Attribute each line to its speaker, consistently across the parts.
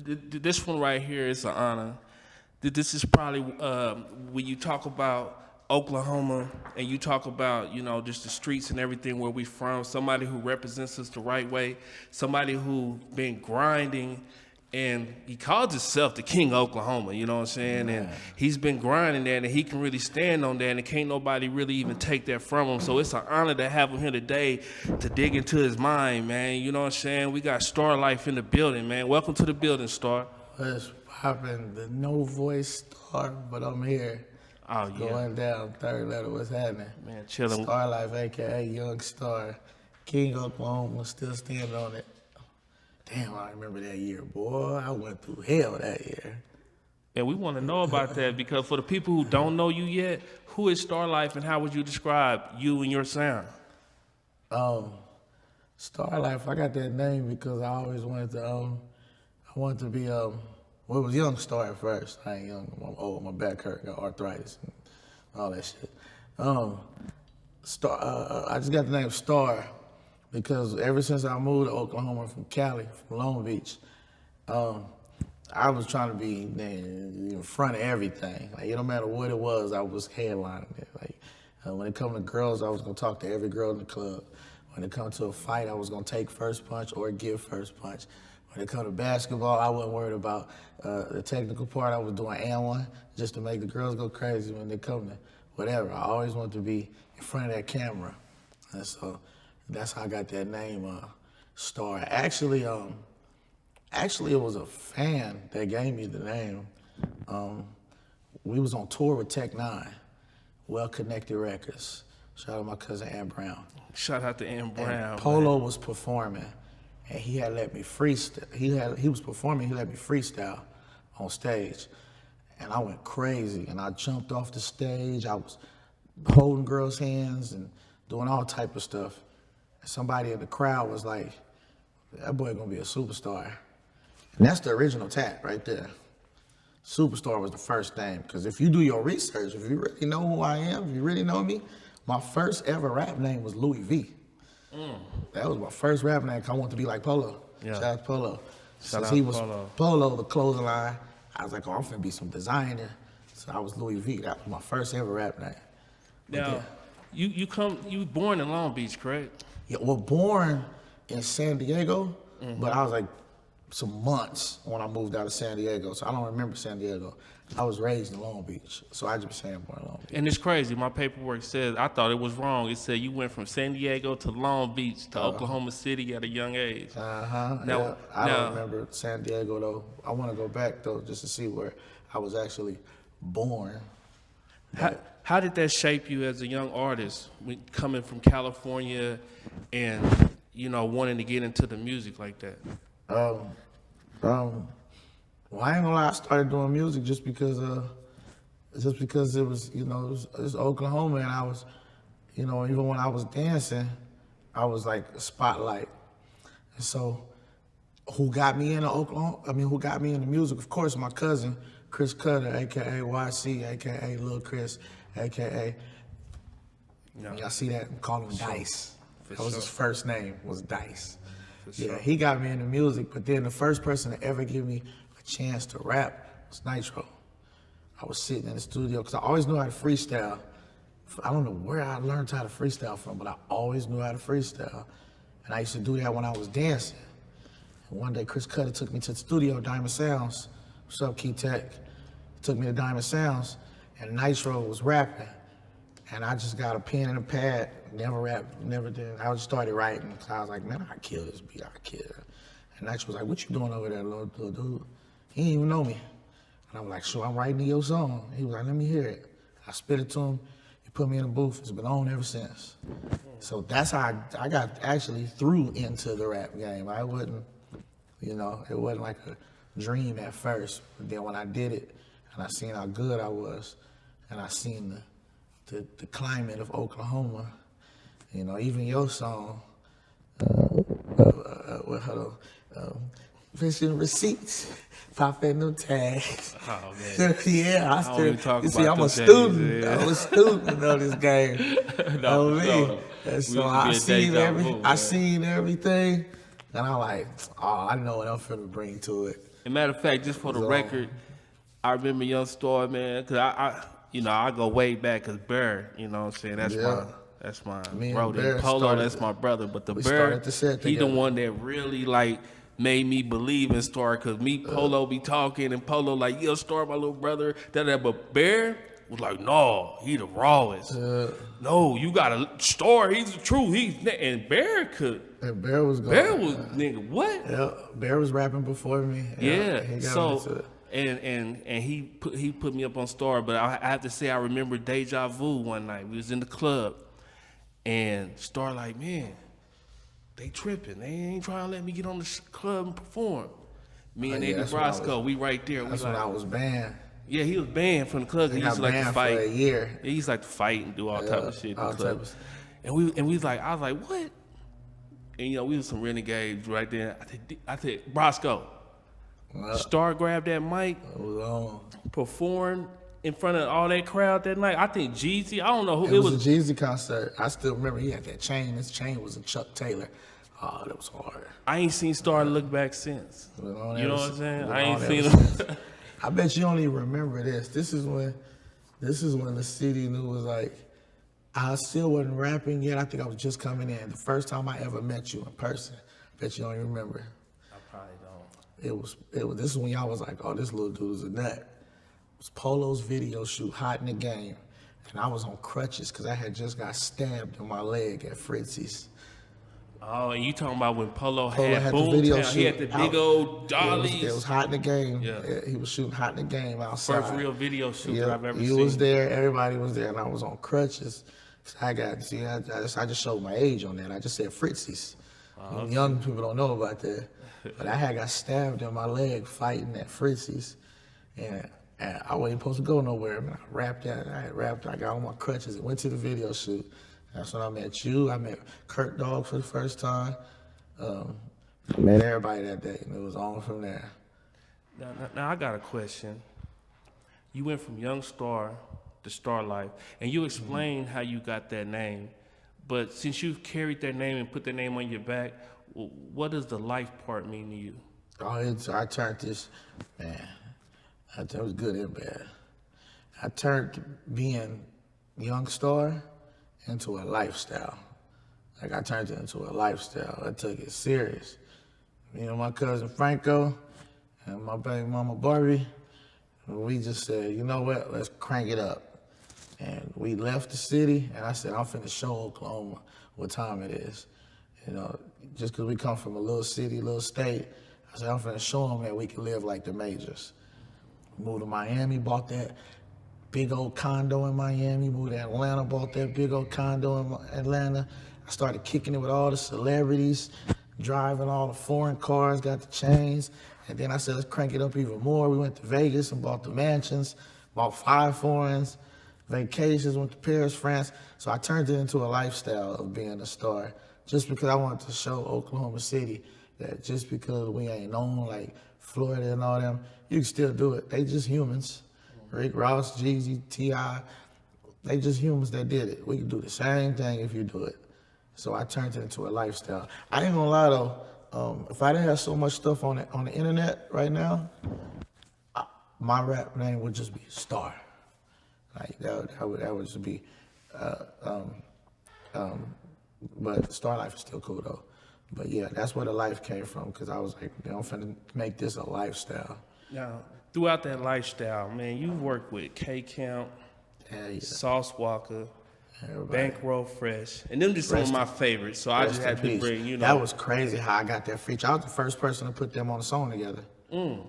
Speaker 1: this one right here is an honor. This is probably when you talk about Oklahoma and you talk about, just the streets and everything where we from, somebody who represents us the right way, somebody who been grinding, and he calls himself the king of Oklahoma, you know what I'm saying? Man. And he's been grinding that, and he can really stand on that, and can't nobody really even take that from him. So it's an honor to have him here today to dig into his mind, man. You know what I'm saying? We got Starr Lyfe in the building, man. Welcome to the building, Starr.
Speaker 2: What's poppin'? The no voice Starr, but I'm here.
Speaker 1: Oh, yeah.
Speaker 2: Going down, third letter, what's happening?
Speaker 1: Man, chillin'.
Speaker 2: Starr Lyfe, a.k.a. Young Starr. King of Oklahoma, still standing on it. Damn, I remember that year, boy. I went through hell that year.
Speaker 1: And we want to know about that because for the people who don't know you yet, who is Starr Lyfe and how would you describe you and your sound?
Speaker 2: Starr Lyfe, I got that name because I always wanted to be, it was Young Starr at first. I ain't young, I'm old, my back hurt, got arthritis and all that shit. I just got the name Starr because ever since I moved to Oklahoma from Cali, from Long Beach, I was trying to be in front of everything. Like, it don't matter what it was, I was headlining it. Like, when it come to girls, I was gonna talk to every girl in the club. When it come to a fight, I was gonna take first punch or give first punch. When it come to basketball, I wasn't worried about the technical part. I was doing and one just to make the girls go crazy when they come to whatever. I always wanted to be in front of that camera. And so that's how I got that name, Starr. Actually, it was a fan that gave me the name. We was on tour with Tech Nine, Well Connected Records. Shout out to my cousin Ann Brown.
Speaker 1: Shout out to Ann Brown.
Speaker 2: And Polo was performing, and he had let me freestyle. He was performing. He let me freestyle on stage, and I went crazy. And I jumped off the stage. I was holding girls' hands and doing all type of stuff. And somebody in the crowd was like, "That boy gonna be a superstar." And that's the original tag right there. Superstar was the first name, because if you do your research, if you really know who I am, if you really know me, my first ever rap name was Louis V. That was my first rap name, because I wanted to be like Polo.
Speaker 1: Yeah.
Speaker 2: Shout out to Polo.
Speaker 1: Shout
Speaker 2: Since
Speaker 1: out
Speaker 2: he was
Speaker 1: Polo.
Speaker 2: the clothing line, I was like, oh, I'm finna be some designer. So I was Louis V. That was my first ever rap name.
Speaker 1: Now, you were born in Long Beach, correct?
Speaker 2: Yeah, well, born in San Diego, but I was like some months when I moved out of San Diego, so I don't remember San Diego. I was raised in Long Beach, so I just saying born in Long Beach.
Speaker 1: And it's crazy. My paperwork says, I thought it was wrong. It said you went from San Diego to Long Beach to Oklahoma City at a young age.
Speaker 2: Now, yeah, I don't remember San Diego, though. I want to go back, though, just to see where I was actually born.
Speaker 1: How did that shape you as a young artist, coming from California and, wanting to get into the music like that?
Speaker 2: Well, I ain't gonna lie, I started doing music just because it was, it was Oklahoma, and I was, even when I was dancing, I was like a spotlight. And so, who got me into who got me into music? Of course, my cousin, Chris Cutter, AKA YC, AKA Lil Chris, AKA, y'all see that? Call him Dice. That was his first name, was Dice. Yeah, he got me into music, but then the first person to ever give me a chance to rap was Nitro. I was sitting in the studio, because I always knew how to freestyle. I don't know where I learned how to freestyle from, but I always knew how to freestyle. And I used to do that when I was dancing. And one day, Chris Cutter took me to the studio, Diamond Sounds. What's up, Key Tech? He took me to Diamond Sounds, and Nitro was rapping. And I just got a pen and a pad, never rapped, never did. I just started writing, because I was like, man, I kill this beat, I kill it. And Nitro was like, what you doing over there, little dude? He didn't even know me. And I'm like, sure, I'm writing your song. He was like, let me hear it. I spit it to him, he put me in the booth, it's been on ever since. So that's how I got actually through into the rap game. I wasn't, it wasn't like a dream at first, but then when I did it, and I seen how good I was, and I seen the climate of Oklahoma, even your song, fishing receipts, popping them tags.
Speaker 1: Oh, man.
Speaker 2: Yeah, I still,
Speaker 1: you see,
Speaker 2: I'm a
Speaker 1: tags,
Speaker 2: student.
Speaker 1: yeah.
Speaker 2: I'm a student of this game.
Speaker 1: No.
Speaker 2: And so I seen everything, and I'm like, oh, I know what I'm finna bring to it.
Speaker 1: And matter of fact, just for the
Speaker 2: So,
Speaker 1: record, I remember Young Starr, man, because I go way back, because Bear, you know what I'm saying,
Speaker 2: yeah,
Speaker 1: that's my
Speaker 2: me and
Speaker 1: brother. And
Speaker 2: Bear
Speaker 1: Polo,
Speaker 2: started.
Speaker 1: that's my brother. But the
Speaker 2: We
Speaker 1: Bear,
Speaker 2: started the set
Speaker 1: he the
Speaker 2: together.
Speaker 1: one that really like made me believe in Starr, because me, Polo be talking, and Polo like, yo, Starr, my little brother, that. But Bear was like, no, he the rawest. No, you gotta Starr, he's the truth. And Bear could.
Speaker 2: And Bear was going.
Speaker 1: Bear was nigga, what?
Speaker 2: Yeah, Bear was rapping before me.
Speaker 1: Yeah.
Speaker 2: he got
Speaker 1: So
Speaker 2: into it.
Speaker 1: and he put me up on Starr, but I have to say I remember Deja Vu one night. We was in the club, and Starr like, man, they tripping. They ain't trying to let me get on the club and perform. Me and
Speaker 2: yeah,
Speaker 1: Eddie
Speaker 2: that's when I was-
Speaker 1: Brosco, we right there. We
Speaker 2: That's when
Speaker 1: like,
Speaker 2: I was banned.
Speaker 1: yeah, he was banned from the club.
Speaker 2: He
Speaker 1: He used to
Speaker 2: got
Speaker 1: like to
Speaker 2: banned
Speaker 1: fight.
Speaker 2: for a year.
Speaker 1: Yeah, he used to like to fight and do all type of shit in the
Speaker 2: all
Speaker 1: club.
Speaker 2: type of-
Speaker 1: And we was like, I was like, what? And you know, we was some renegades right there. I said, Brosco, Starr grabbed that mic,
Speaker 2: It was on.
Speaker 1: performed in front of all that crowd that night. I think Jeezy, I don't know who
Speaker 2: It was a Jeezy concert. I still remember he had that chain. His chain was a Chuck Taylor. Oh, that was hard.
Speaker 1: I ain't seen Starr look back since.
Speaker 2: It was on
Speaker 1: You know
Speaker 2: ever
Speaker 1: what I'm
Speaker 2: si-
Speaker 1: saying?
Speaker 2: it was
Speaker 1: I ain't
Speaker 2: on
Speaker 1: seen
Speaker 2: ever
Speaker 1: him.
Speaker 2: since. I bet you don't even remember this. This is when the city knew was like, I still wasn't rapping yet. I think I was just coming in. The first time I ever met you in person. Bet you don't even remember.
Speaker 1: I probably don't.
Speaker 2: It was. This is when y'all was like, oh, this little dude is a nut. It was Polo's video shoot, Hot in the Game, and I was on crutches because I had just got stabbed in my leg at Fritzy's.
Speaker 1: Oh, and you talking about when Polo
Speaker 2: Polo
Speaker 1: had
Speaker 2: had the video
Speaker 1: Boomtown? He had the
Speaker 2: shoot
Speaker 1: big
Speaker 2: out.
Speaker 1: old dollies.
Speaker 2: It was Hot in the Game.
Speaker 1: Yeah.
Speaker 2: He was shooting Hot in the Game outside.
Speaker 1: First real video shoot that I've ever
Speaker 2: you
Speaker 1: seen.
Speaker 2: was there. Everybody was there, and I was on crutches. I just showed my age on that. I just said Fritzy's. Young people don't know about that. But I had got stabbed in my leg fighting at Fritzy's, and I wasn't supposed to go nowhere. I mean, I got on my crutches and went to the video shoot. That's when I met you. I met Kurt Dog for the first time. I met everybody that day, and it was on from there.
Speaker 1: Now I got a question. You went from Young Starr to Starr Lyfe, and you explained how you got that name. But since you've carried that name and put that name on your back, what does the life part mean to you?
Speaker 2: I turned this, man, it was good and bad. I turned being Young Starr into a lifestyle. Like I turned it into a lifestyle. I took it serious. Me and my cousin Franco and my baby mama Barbie, we just said, you know what, let's crank it up. And we left the city, and I said, I'm finna show Oklahoma what time it is. You know, just because we come from a little city, little state, I said, I'm finna show them that we can live like the majors. Moved to Miami, bought that big old condo in Miami. Moved to Atlanta, bought that big old condo in Atlanta. I started kicking it with all the celebrities, driving all the foreign cars, got the chains. And then I said, let's crank it up even more. We went to Vegas and bought the mansions, bought 5 foreigns, vacations, went to Paris, France. So I turned it into a lifestyle of being a star, just because I wanted to show Oklahoma City that just because we ain't known like Florida and all them, you can still do it. They just humans. Rick Ross, Jeezy, T.I., they just humans that did it. We can do the same thing if you do it. So I turned it into a lifestyle. I ain't gonna lie though, if I didn't have so much stuff on the internet right now, my rap name would just be Starr. Like that would just be, but Starr Lyfe is still cool though. But yeah, that's where the life came from, because I was like, I'm finna make this a lifestyle.
Speaker 1: Now, throughout that lifestyle, man, you worked with K-Count, Sauce Walker, Bankroll Fresh, and them just some of my favorites. So I just had to bring, you know.
Speaker 2: That was crazy how I got that feature. I was the first person to put them on a song together.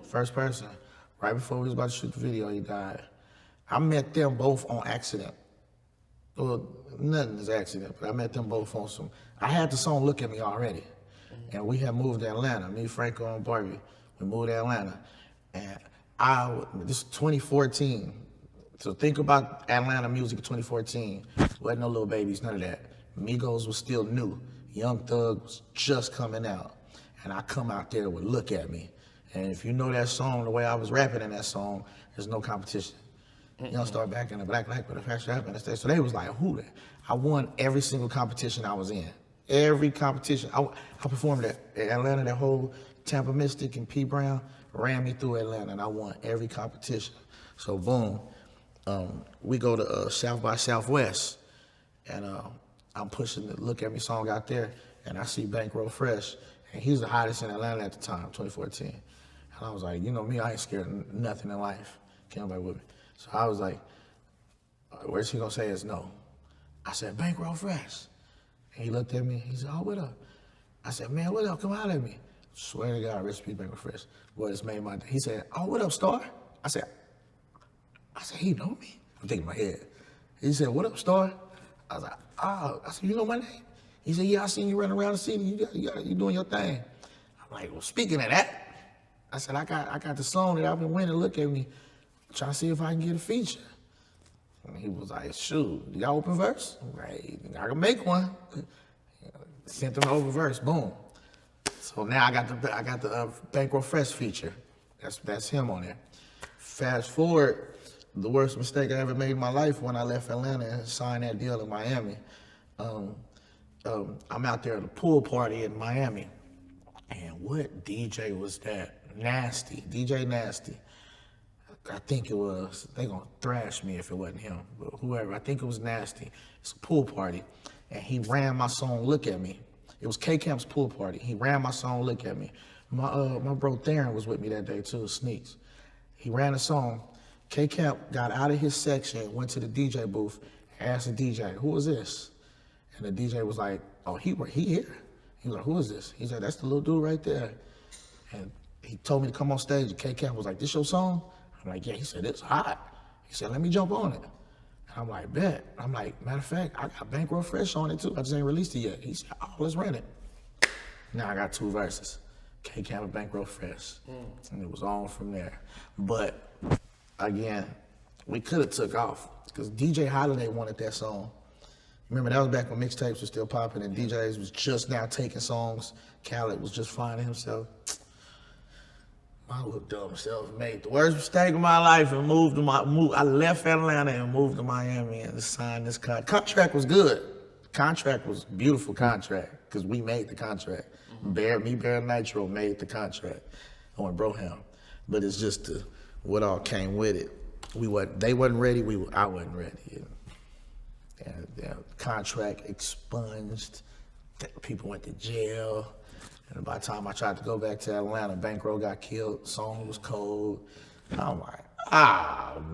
Speaker 2: First person. Right before we was about to shoot the video, he died. I met them both on accident. Well, nothing is accident, but I met them both on some. I had the song Look At Me already. And we had moved to Atlanta, me, Franco, and Barbie. We moved to Atlanta. And this is 2014. So think about Atlanta music in 2014. Wasn't no Little Babies, none of that. Migos was still new. Young Thug was just coming out. And I come out there with Look At Me. And if you know that song, the way I was rapping in that song, there's no competition. Young Starr back in the black with a fast rap and stuff. So they was like, who that? I won every single competition I was in. Every competition. I performed at Atlanta, that whole Tampa Mystic and P. Brown. ran me through Atlanta, and I won every competition. So boom, we go to South by Southwest, and I'm pushing the Look At Me song out there, and I see Bankroll Fresh, and he's the hottest in Atlanta at the time, 2014. And I was like, you know me, I ain't scared of nothing in life. Can't nobody with me. So I was like, where's he gonna say is no? I said, Bankroll Fresh. And he looked at me, he said, oh, what up? I said, man, what up? Come holler at me. Swear to God, recipe Bankroll Fresh. Boy, this made my day. He said, oh, what up, Starr? I said, he know me? I'm thinking in my head. He said, what up, Starr? I was like, oh, I said, you know my name? He said, yeah, I seen you running around the city. You doing your thing. I'm like, well, speaking of that, I said, I got the song that I've been winning. Look at me. Trying to see if I can get a feature. And he was like, shoot, you got open verse? Right, I can make one. Sent him the open verse, boom. So now I got the Bankroll Fresh feature. That's him on there. Fast forward, the worst mistake I ever made in my life when I left Atlanta and signed that deal in Miami. I'm out there at a pool party in Miami, and what DJ was that? Nasty, DJ Nasty. I think it was, they gonna thrash me if it wasn't him, but whoever, I think it was Nasty. It's a pool party, and he ran my song, Look At Me. It was K-Camp's pool party. He ran my song, Look At Me. My bro Theron was with me that day too, Sneaks. He ran the song. K-Camp got out of his section, went to the DJ booth, asked the DJ, who is this? And the DJ was like, oh, he here. He was like, who is this? He said, that's the little dude right there. And he told me to come on stage, and K-Camp was like, this your song? I'm like, yeah. He said, it's hot. He said, let me jump on it. And I'm like, bet. I'm like, matter of fact, I got Bankroll Fresh on it too. I just ain't released it yet. He said, oh, let's run it. Now I got 2 verses. K-Camp and Bankroll Fresh. And it was on from there. But again, we could have took off because DJ Holiday wanted that song. Remember, that was back when mixtapes were still popping and DJs was just now taking songs. Khaled was just finding himself. My little dumb self made the worst mistake of my life and I left Atlanta and moved to Miami and signed this contract. Contract was good. Contract was a beautiful contract because we made the contract. Bear Nitro made the contract on Broham. But it's just what all came with it. They wasn't ready, I wasn't ready. And the contract expunged, people went to jail. And by the time I tried to go back to Atlanta, Bankroll got killed, song was cold. I'm like,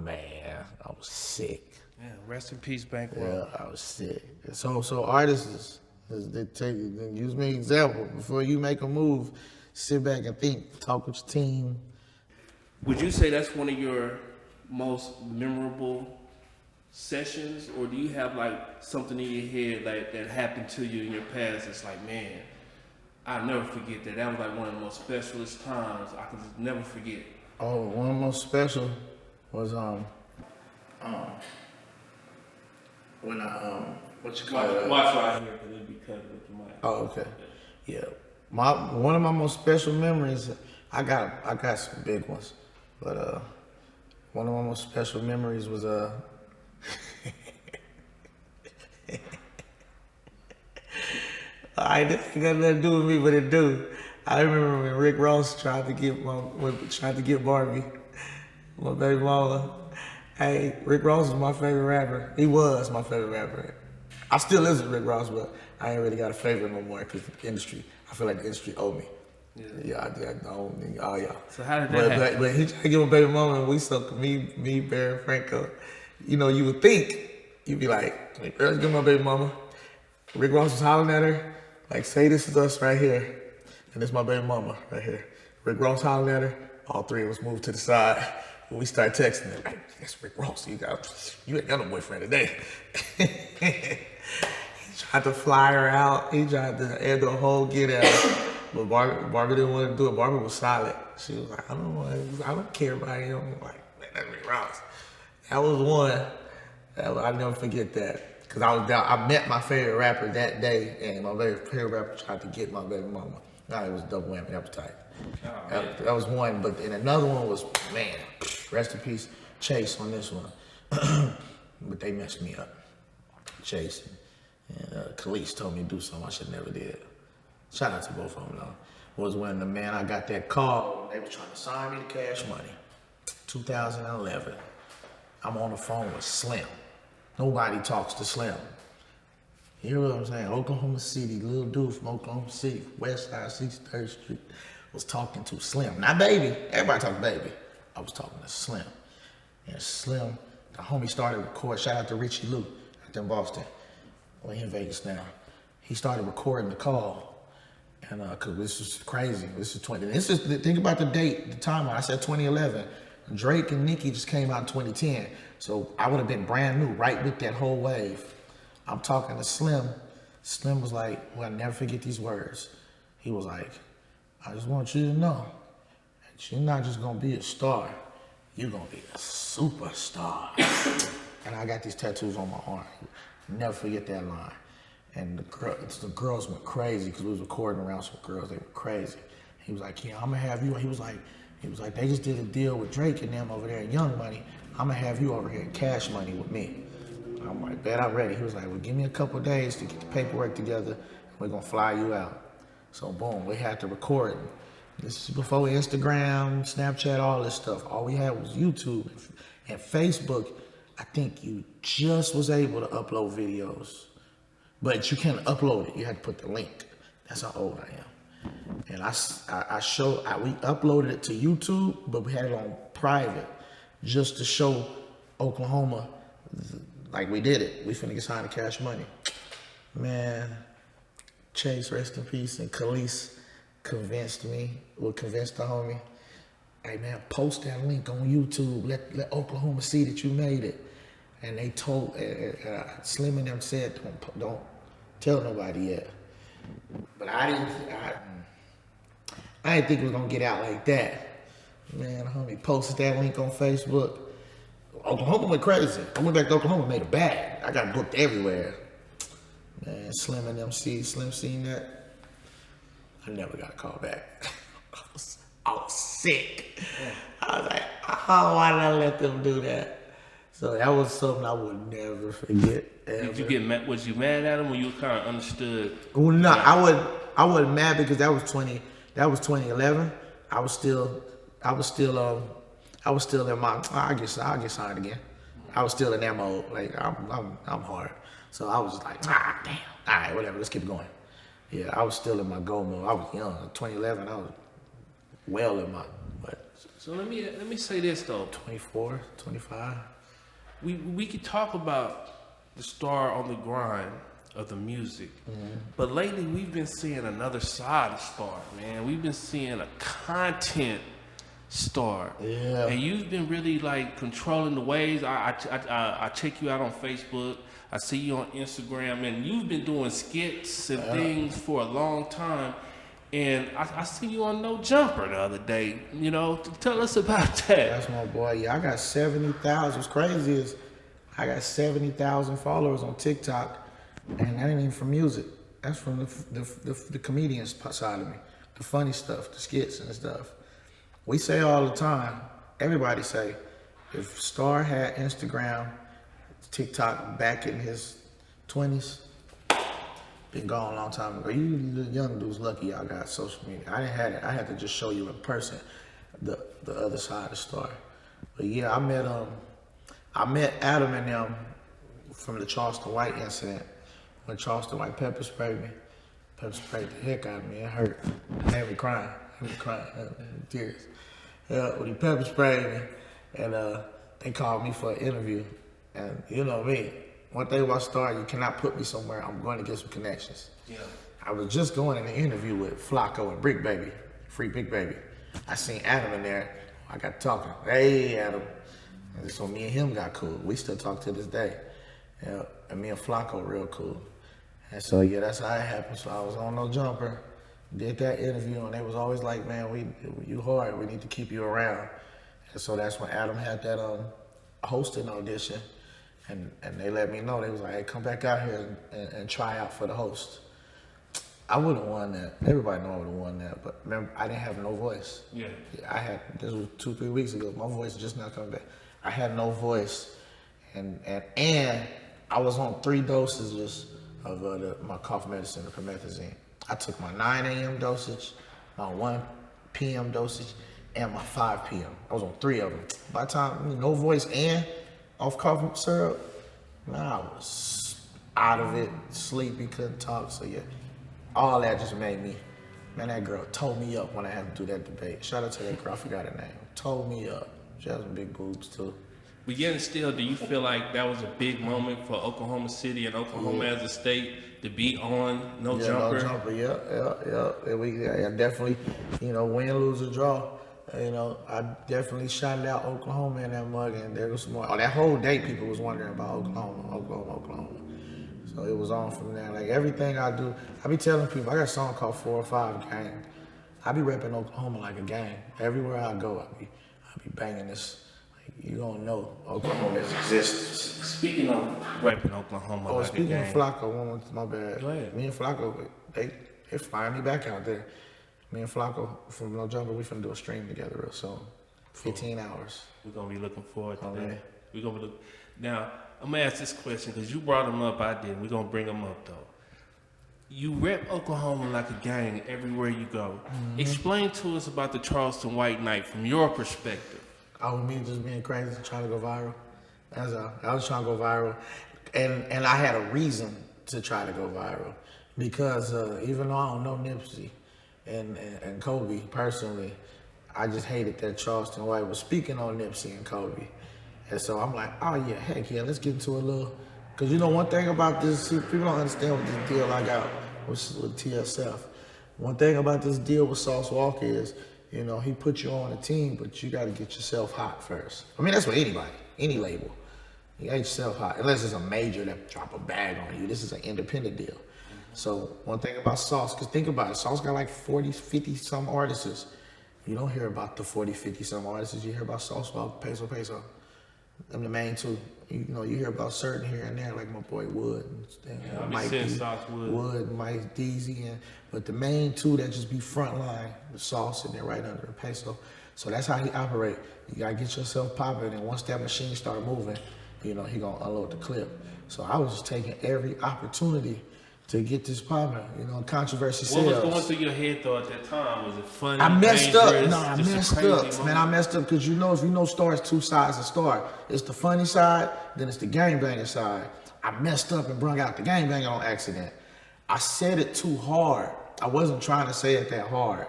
Speaker 2: man, I was sick.
Speaker 1: Yeah, rest in peace, Bankroll.
Speaker 2: Yeah, I was sick. So artists, they use me as an example. Before you make a move, sit back and think, talk with your team.
Speaker 1: Would you say that's one of your most memorable sessions, or do you have like something in your head like that happened to you in your past? It's like, man, I'll never forget that. That was like one of the most specialist times I can just never forget.
Speaker 2: Oh, one of the most special was when what you call it?
Speaker 1: Watch right here, because it'll be cut with the mic.
Speaker 2: Oh, okay. Yeah. One of my most special memories, I got some big ones, but one of my most special memories was this ain't got nothing to do with me, but it do. I remember when Rick Ross tried to get Barbie, my baby mama. Hey, Rick Ross is my favorite rapper. He was my favorite rapper. I still listen to Rick Ross, but I ain't really got a favorite no more because the industry, I feel like the industry owe me. Yeah, I owe y'all.
Speaker 1: So how did that happen?
Speaker 2: But he tried to get my baby mama, and we stuck, me, Bear, and Franco. You know, you would think, you'd be like, hey, let's get my baby mama. Rick Ross was hollering at her, like, say this is us right here, and this is my baby mama right here. Rick Ross hollering at her, all 3 of us moved to the side. When we start texting her, like, that's Rick Ross, you ain't got no boyfriend today. He tried to fly her out. He tried to add the whole get out. But Barbie didn't want to do it. Barbie was solid. She was like, I don't care about him. I'm like, man, that's Rick Ross. That was one. I'll never forget that. Because I met my favorite rapper that day, and my favorite rapper tried to get my baby mama. Nah, it was double whammy. That was tight. That was one. But then another one was, man, rest in peace, Chase on this one. But they messed me up. Chase and Khalees told me to do something I should never did. Shout out to both of them though. was when I got that call. They were trying to sign me to Cash Money. 2011. I'm on the phone with Slim. Nobody talks to Slim. You hear what I'm saying? Oklahoma City, little dude from Oklahoma City, West Side, 63rd Street, was talking to Slim. Not Baby. Everybody talking Baby. I was talking to Slim. And Slim, the homie started recording. Shout out to Richie Lou out there in Boston. Well, he in Vegas now. He started recording the call. And cause this is crazy. This is think about the date, the timeline. I said 2011. Drake and Nicki just came out in 2010. So I would have been brand new, right with that whole wave. I'm talking to Slim. Slim was like, well, I'll never forget these words. He was like, I just want you to know that you're not just gonna be a star, you're gonna be a superstar. And I got these tattoos on my arm. Never forget that line. And the girls went crazy because we was recording around some girls. They were crazy. He was like, yeah, I'm gonna have you. He was like, they just did a deal with Drake and them over there in Young Money. I'm gonna have you over here in Cash Money with me. I'm like, bet I'm ready. He was like, well, give me a couple days to get the paperwork together. And we're gonna fly you out. So boom, we had to record. This is before Instagram, Snapchat, all this stuff. All we had was YouTube and Facebook. I think you just was able to upload videos, but you can't upload it. You had to put the link. That's how old I am. And we uploaded it to YouTube, but we had it on private just to show Oklahoma like we did it. We finna get signed to Cash Money. Man, Chase, rest in peace, and Khalees convinced the homie, hey man, post that link on YouTube. Let Oklahoma see that you made it. And they told, Slim and them said, don't tell nobody yet. But I didn't think it was gonna get out like that. Man, homie posted that link on Facebook. Oklahoma went crazy. I went back to Oklahoma, made a bag. I got booked everywhere. Man, Slim and them Slim seen that. I never got a call back. I was sick. I was like, why did I let them do that? So that was something I would never forget. Ever.
Speaker 1: Did you get mad? Was you mad at him when you kind of understood?
Speaker 2: Well, no, I wasn't mad because that was 2011. I was still in my. I'll get signed again. I was still in that mode. Like I'm hard. So I was just like, damn. All right, whatever. Let's keep going. Yeah, I was still in my go mode. I was young. 2011. I was well in my. What?
Speaker 1: So let me say this though.
Speaker 2: 24, 25.
Speaker 1: We could talk about the star on the grind of the music, but lately we've been seeing another side of Starr, man. We've been seeing a content Starr, and you've been really like controlling the waves. I check you out on Facebook. I see you on Instagram, and you've been doing skits and things for a long time. And I see you on No Jumper the other day. You know, tell us about that.
Speaker 2: That's my boy. Yeah, I got 70,000. What's crazy is I got 70,000 followers on TikTok, and that ain't even from music. That's from the comedians side of me, the funny stuff, the skits and stuff. We say all the time, everybody say, if Starr had Instagram, TikTok back in his 20s, been gone a long time ago. You young dudes lucky y'all got social media. I didn't have it. I had to just show you in person the other side of Starr. But yeah, I met Adam and them from the Charleston White incident. When Charleston White pepper sprayed me. Pepper sprayed the heck out of me. It hurt. I had me crying. Tears. Yeah, when he pepper sprayed me, and they called me for an interview. And you know me. One thing about Starr, you cannot put me somewhere. I'm going to get some connections. Yeah. I was just going in an interview with Flacco and Brick Baby, Free Big Baby. I seen Adam in there. I got talking. Hey, Adam. And so me and him got cool. We still talk to this day. Yeah, and me and Flacco real cool. And so yeah, that's how it happened. So I was on No Jumper, did that interview, and they was always like, man, you hard. We need to keep you around. And so that's when Adam had that hosting audition. And they let me know. They was like, hey, come back out here and try out for the host. I would have won that. Everybody know I would have won that. But remember, I didn't have no voice. Yeah. This was 2-3 weeks ago. My voice is just not coming back. I had no voice. And I was on 3 dosages of my cough medicine, the promethazine. I took my 9 a.m. dosage, my 1 p.m. dosage, and my 5 p.m. I was on 3 of them. By the time no voice and off cough syrup, man, I was out of it, sleepy, couldn't talk. So yeah, all that just made me, man, that girl told me up when I had to do that debate. Shout out to that girl, I forgot her name. Told me up. She has some big boobs too.
Speaker 1: But yet still, do you feel like that was a big moment for Oklahoma City and Oklahoma as a state to be on No Jumper?
Speaker 2: No Jumper, yeah. And definitely, win, lose, or draw. I definitely shouted out Oklahoma in that mug, and there was some more. That whole day, people was wondering about Oklahoma. So it was on from there. Like everything I do, I be telling people, I got a song called 4 or 5 Gang. I be repping Oklahoma like a gang. Everywhere I go, I be banging this. You don't know Oklahoma's existence.
Speaker 1: Speaking of repping Oklahoma, like
Speaker 2: speaking
Speaker 1: a
Speaker 2: of
Speaker 1: gang.
Speaker 2: Flacco, my bad.
Speaker 1: Go ahead.
Speaker 2: Me and Flacco, they flying me back out there. Me and Flacco from No Jumper, we finna do a stream together real soon. 15 hours.
Speaker 1: We're gonna be looking forward to that.
Speaker 2: Man.
Speaker 1: We're gonna be now. I'm gonna ask this question because you brought them up. I didn't. We're gonna bring them up though. You rep Oklahoma like a gang everywhere you go. Mm-hmm. Explain to us about the Charleston White Night from your perspective.
Speaker 2: I was me just being crazy, trying to go viral. That's all. I was trying to go viral, and I had a reason to try to go viral because even though I don't know Nipsey and Kobe personally, I just hated that Charleston White was speaking on Nipsey and Kobe, and so I'm like, oh yeah, heck yeah, let's get into a little. Because one thing about this, people don't understand what this deal I got with TSF. One thing about this deal with Sauce Walker is, he put you on a team, but you got to get yourself hot first. I mean, that's with anybody, any label. You get yourself hot, unless it's a major that drop a bag on you. This is an independent deal. So one thing about Sauce, because think about it, Sauce got like 40, 50 some artists. You don't hear about the 40, 50 some artists. You hear about Sauce Walker, Peso. I'm the main two. You hear about certain here and there, like my boy Wood and Mike D. Wood, Mike Deezy, but the main two that just be front line, the Sauce and then right under the Peso. So that's how he operate. You gotta get yourself popping, and once that machine start moving, he gonna unload the clip. So I was just taking every opportunity to get this popping, controversy sales.
Speaker 1: What was going through your head though at that time? Was it funny?
Speaker 2: I messed
Speaker 1: dangerous,
Speaker 2: up. No, I messed up.
Speaker 1: Moment?
Speaker 2: Man, I messed up because if you know Starr is 2 sides of Starr. It's the funny side, then it's the gangbanging side. I messed up and brung out the gangbanging on accident. I said it too hard. I wasn't trying to say it that hard.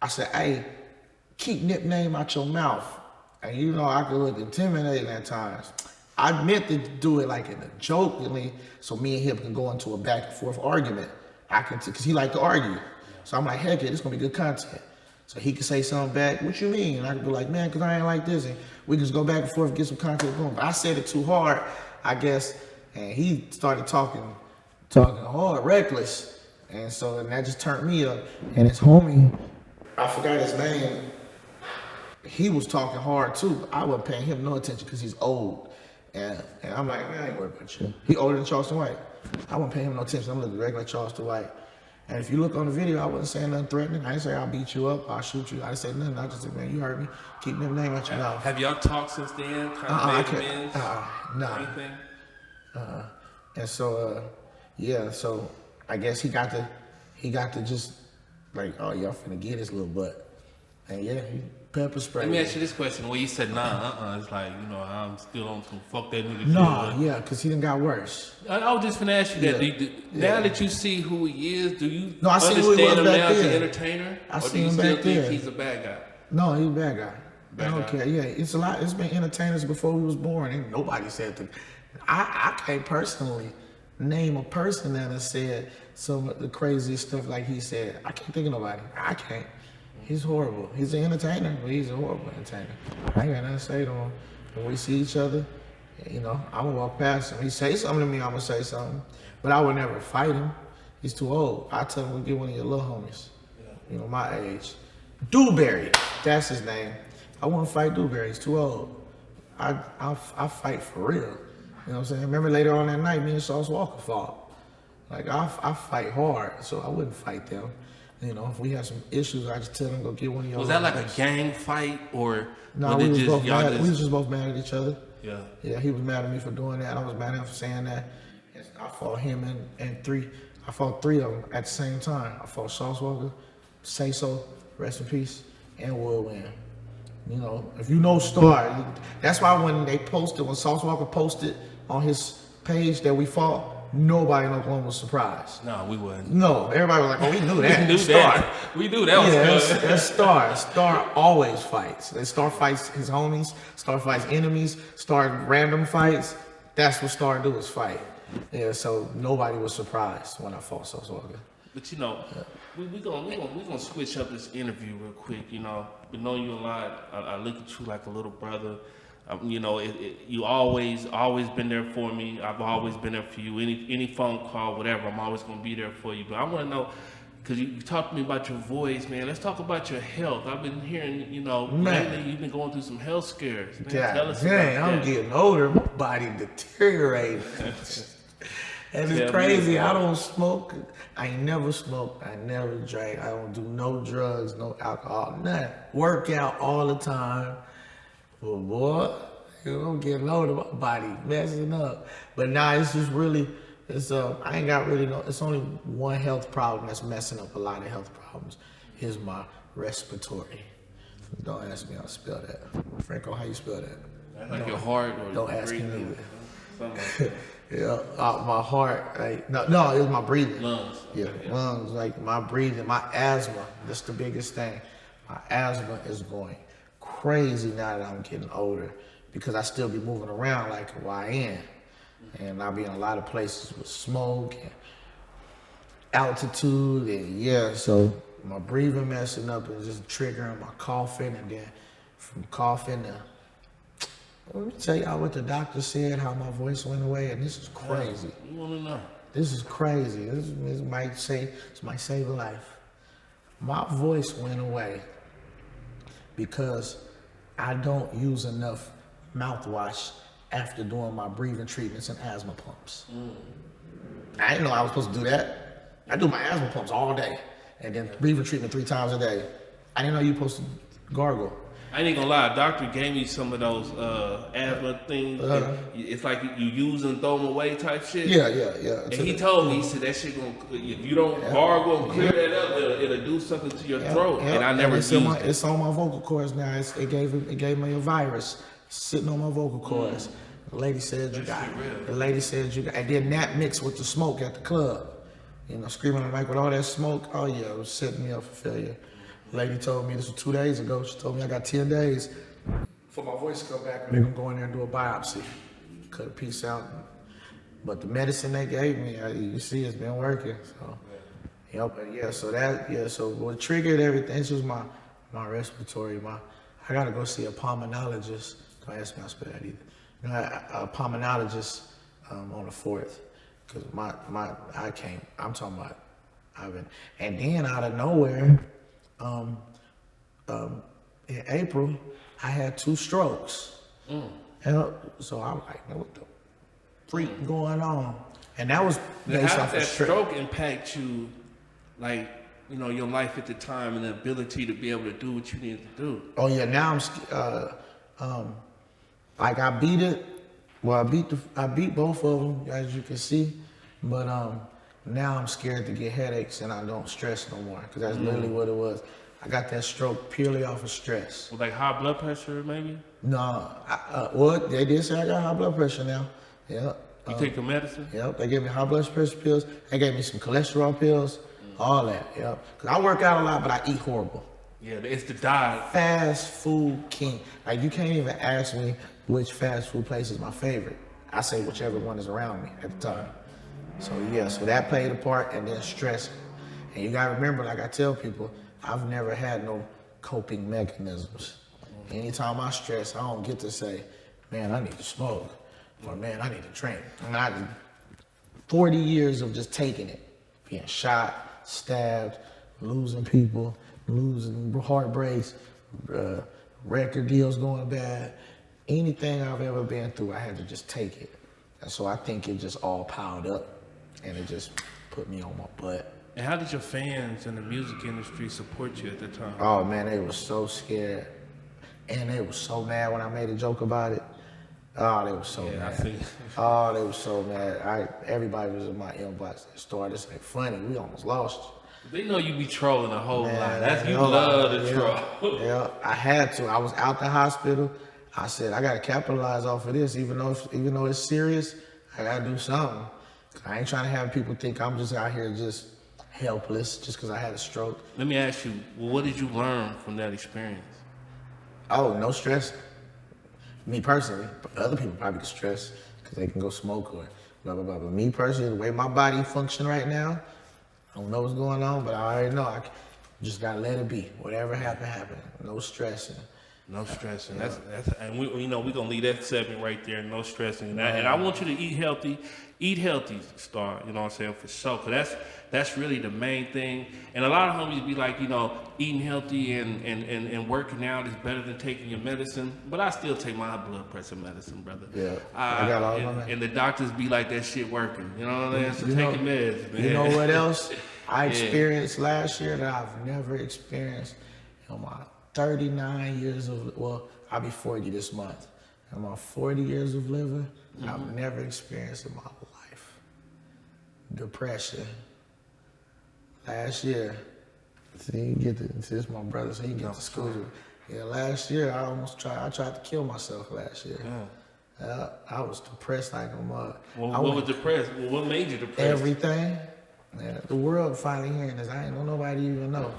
Speaker 2: I said, hey, keep Nip name out your mouth. And I could look intimidating at times. I meant to do it like in a jokingly, so me and him can go into a back and forth argument. Because he liked to argue. So I'm like, heck yeah, this gonna be good content. So he could say something back, what you mean? And I could be like, man, because I ain't like this. And we just go back and forth, get some content going. But I said it too hard, I guess, and he started talking hard, reckless. And that just turned me up. And his homie, I forgot his name, he was talking hard too, but I wasn't paying him no attention because he's old. And I'm like, man, I ain't worried about you. He older than Charleston White. I wasn't paying him no attention. I'm looking regular Charleston White. And if you look on the video, I wasn't saying nothing threatening. I didn't say I'll beat you up, I'll shoot you. I didn't say nothing. I just said, man, you heard me. Keep them name out your mouth.
Speaker 1: Have y'all talked since then?
Speaker 2: Nah. And so, so I guess he got to just like, oh, y'all finna get his little butt. And yeah, he pepper spray.
Speaker 1: Let me ask you this question. When you said it's like, I'm still on some fuck that nigga shit.
Speaker 2: Yeah, because he done got worse.
Speaker 1: I was just finna ask you that. Now that you see who he is, do you
Speaker 2: I see who he was
Speaker 1: understand him
Speaker 2: back
Speaker 1: now as an
Speaker 2: then.
Speaker 1: entertainer?
Speaker 2: I
Speaker 1: or
Speaker 2: see
Speaker 1: do you
Speaker 2: him
Speaker 1: still
Speaker 2: back
Speaker 1: think
Speaker 2: then.
Speaker 1: he's a bad guy?
Speaker 2: No, he's a bad guy.
Speaker 1: Bad
Speaker 2: I don't
Speaker 1: guy.
Speaker 2: care. Yeah, it's a lot. It's been entertainers before we was born. Ain't nobody said that. I can't personally name a person that has said some of the craziest stuff like he said. I can't think of nobody. I can't. He's horrible. He's an entertainer, but he's a horrible entertainer. I ain't got nothing to say to him. When we see each other, I'm gonna walk past him. He say something to me, I'm gonna say something. But I would never fight him. He's too old. I tell him to get one of your little homies. My age. Dewberry, that's his name. I wouldn't fight Dewberry, he's too old. I fight for real. You know what I'm saying? Remember later on that night, me and Sauce Walker fought. Like, I fight hard, so I wouldn't fight them. If we had some issues, I just tell them go get one of your.
Speaker 1: Was that like a gang fight or?
Speaker 2: No, we was both mad. We was just both mad at each other.
Speaker 1: Yeah.
Speaker 2: Yeah, he was mad at me for doing that. I was mad at him for saying that. I fought him and 3. I fought 3 of them at the same time. I fought Sauce Walker, Say So, rest in peace, and Whirlwind. You know, if you know Starr, that's why when Sauce Walker posted on his page that we fought, nobody in Oklahoma was surprised.
Speaker 1: No, we wasn't.
Speaker 2: No, everybody was like, "Oh, we knew that."
Speaker 1: We knew
Speaker 2: Starr.
Speaker 1: that. We knew that was good.
Speaker 2: That's Starr. Starr always fights. Starr fights his homies. Starr fights enemies. Starr random fights. That's what Starr do is fight. Yeah, so nobody was surprised when I fought Sauce Walker.
Speaker 1: But you know, we gonna switch up this interview real quick. You know, been knowing you a lot. I look at you like a little brother. You know, you always been there for me. I've always been there for you. Any phone call, whatever, I'm always gonna be there for you. But I want to know, because you talked to me about your voice, man. Let's talk about your health. I've been hearing, you know, lately you've been going through some health scares. Man, tell us about
Speaker 2: I'm
Speaker 1: that.
Speaker 2: getting older. My body deteriorating. And it's crazy. I don't smoke. I ain't never smoked. I never drank. I don't do no drugs, no alcohol, nothing. Work out all the time. Well, boy, I'm getting older. My body messing up. But now it's just really, I ain't got really no, it's only one health problem that's messing up a lot of health problems. Is my respiratory. Don't ask me how to spell that. Franco, how you spell that?
Speaker 1: Like your heart or
Speaker 2: Don't
Speaker 1: your
Speaker 2: ask me
Speaker 1: breathing,
Speaker 2: either.
Speaker 1: something like that.
Speaker 2: Yeah, my heart, like, no, it was my breathing.
Speaker 1: Lungs.
Speaker 2: Yeah, lungs, like my breathing, my asthma, that's the biggest thing. My asthma is going crazy now that I'm getting older because I still be moving around like where I am. And I be in a lot of places with smoke and altitude and so my breathing messing up and just triggering my coughing, and then from coughing to, let me tell y'all what the doctor said, how my voice went away, and this is crazy.
Speaker 1: You want to know?
Speaker 2: This is crazy. This might save a life. My voice went away because I don't use enough mouthwash after doing my breathing treatments and asthma pumps. I didn't know I was supposed to do that. I do my asthma pumps all day, and then breathing treatment 3 times a day. I didn't know you were supposed to gargle.
Speaker 1: I ain't gonna lie, a doctor gave me some of those asthma things. It's like you use and throw them away type shit.
Speaker 2: Yeah.
Speaker 1: And he told me, he said, that shit gonna, if you don't gargle and clear that up, it'll do something to your throat. And I never used it.
Speaker 2: It's on my vocal cords now. It gave me a virus sitting on my vocal cords. The lady said you got it. The lady said you got it. And then that mixed with the smoke at the club. You know, screaming on the mic with all that smoke. Oh yeah, it was setting me up for failure. The lady told me, this was 2 days ago, she told me I got 10 days for my voice to come back and they're gonna go in there and do a biopsy. Cut a piece out. But the medicine they gave me, you see it's been working. So so what triggered everything, it's just my respiratory, I gotta go see a pulmonologist. Don't ask me how to spell that either. You know, a pulmonologist on the 4th. Cause I'm talking about, and then out of nowhere, in April, I had 2 strokes. And so I'm like, man, what the freak going on? And that was based
Speaker 1: How
Speaker 2: off
Speaker 1: did
Speaker 2: of
Speaker 1: that stroke impact you, like, you know, your life at the time and the ability to be able to do what you needed to do?
Speaker 2: Oh yeah, now I'm like I beat it. Well, I beat both of them, as you can see, but now I'm scared to get headaches and I don't stress no more, because that's literally what it was. I got that stroke purely off of stress.
Speaker 1: Well, like high blood pressure, maybe?
Speaker 2: No, well, they did say I got high blood pressure now. Yeah.
Speaker 1: You take the medicine?
Speaker 2: Yep, they gave me high blood pressure pills. They gave me some cholesterol pills, all that, yep. Because I work out a lot, but I eat horrible.
Speaker 1: Yeah, it's the diet.
Speaker 2: Fast food king. Like, you can't even ask me which fast food place is my favorite. I say whichever one is around me at the time. So yeah, so that played a part, and then stress. And you gotta remember, like I tell people, I've never had no coping mechanisms. Anytime I stress, I don't get to say, man, I need to smoke, or man, I need to drink. I mean, I did 40 years of just taking it, being shot, stabbed, losing people, losing heartbreaks, record deals going bad. Anything I've ever been through, I had to just take it. And so I think it just all piled up, and it just put me on my butt.
Speaker 1: And how did your fans in the music industry support you at the time?
Speaker 2: Oh man, they were so scared. And they were so mad when I made a joke about it. Oh, they were so mad.
Speaker 1: I see.
Speaker 2: Oh, they were so mad. Everybody was in my inbox. They started saying, funny, we almost lost you.
Speaker 1: They know you be trolling a whole lot. That's you
Speaker 2: no
Speaker 1: love
Speaker 2: lie,
Speaker 1: to
Speaker 2: yeah.
Speaker 1: troll.
Speaker 2: Yeah, I had to. I was out the hospital. I said I gotta capitalize off of this, even though it's serious. I gotta do something. I ain't trying to have people think I'm just out here just helpless just because I had a stroke.
Speaker 1: Let me ask you, well, what did you learn from that experience?
Speaker 2: Oh, no stress. Me personally, but other people probably get stressed because they can go smoke or blah blah blah. But me personally, the way my body function right now, I don't know what's going on, but I already know just gotta let it be. Whatever happened, happened. No stressing.
Speaker 1: No stressing. That's and we we're gonna leave that segment right there. No stressing. And I want you to eat healthy, Starr. You know what I'm saying, for sure. Cause that's really the main thing. And a lot of homies be like, eating healthy and working out is better than taking your medicine. But I still take my blood pressure medicine, brother.
Speaker 2: Yeah, I got all my
Speaker 1: and,
Speaker 2: medicine.
Speaker 1: and the doctors be like, that shit working. You know what I'm saying? So take your meds, man.
Speaker 2: You know what else I experienced last year that I've never experienced in my 39 years of, well, I'll be 40 this month. In my 40 years of living, I've never experienced in my life. Depression. Last year, see, this is my brother, so he can get to school. Yeah, last year, I tried to kill myself last year. I was depressed like a mug.
Speaker 1: Well, what was depressed? Well, what made you depressed?
Speaker 2: Everything. Yeah, the world finally hearing this. I ain't know nobody even know.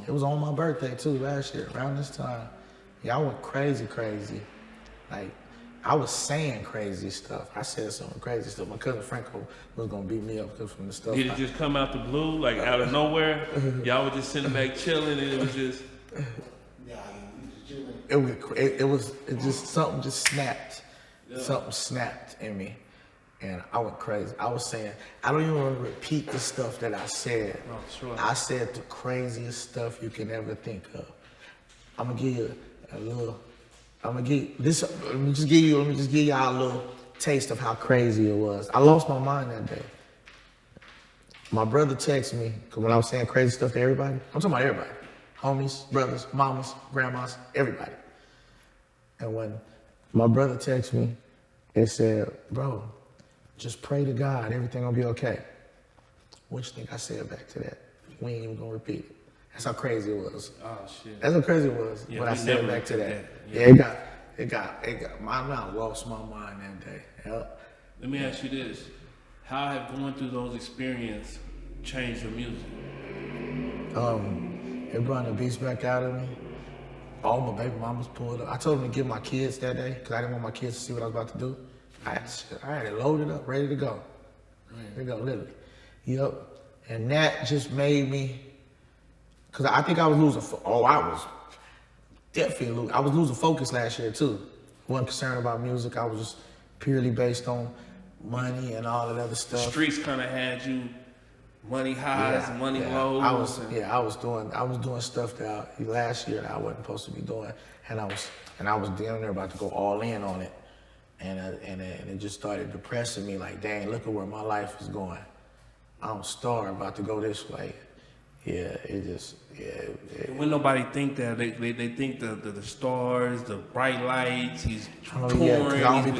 Speaker 2: It was on my birthday too last year, around this time. Yeah, I went crazy. Like, I was saying crazy stuff. I said some crazy stuff. My cousin Franco was gonna beat me up from the stuff.
Speaker 1: Did it just come out the blue, like out of nowhere? Y'all were just sitting back chilling, and it was just.
Speaker 2: It just something just snapped. Yeah. Something snapped in me. And I went crazy. I was saying, I don't even want to repeat the stuff that I said.
Speaker 1: Oh, sure.
Speaker 2: I said the craziest stuff you can ever think of. I'm gonna give you a little. I'm gonna give this. Let me just give y'all a little taste of how crazy it was. I lost my mind that day. My brother texted me because when I was saying crazy stuff to everybody, I'm talking about everybody, homies, brothers, mamas, grandmas, everybody. And when my brother texted me, it said, "Bro, just pray to God, everything gonna be okay." What you think I said back to that? We ain't even gonna repeat it. That's how crazy it was.
Speaker 1: Oh shit.
Speaker 2: That's how crazy it was.
Speaker 1: Yeah,
Speaker 2: what I said back to that.
Speaker 1: Yeah.
Speaker 2: It got. I lost my mind that day. Yep.
Speaker 1: Let me ask you this: how have going through those experiences changed your music?
Speaker 2: It brought the beats back out of me. All my baby mamas pulled up. I told them to give my kids that day because I didn't want my kids to see what I was about to do. I had it loaded up, ready to go. Ready to go, literally. Yep. And that just made me, because I think I was losing, I was definitely losing. I was losing focus last year too. Wasn't concerned about music. I was just purely based on money and all that other stuff.
Speaker 1: The streets kind of had you money highs, money lows.
Speaker 2: I was doing stuff that last year that I wasn't supposed to be doing, and I was down there about to go all in on it. And it just started depressing me. Like, dang, look at where my life is going. I'm Starr, about to go this way. Yeah,
Speaker 1: When nobody think that, they think the stars, the bright lights, he's touring,
Speaker 2: I don't be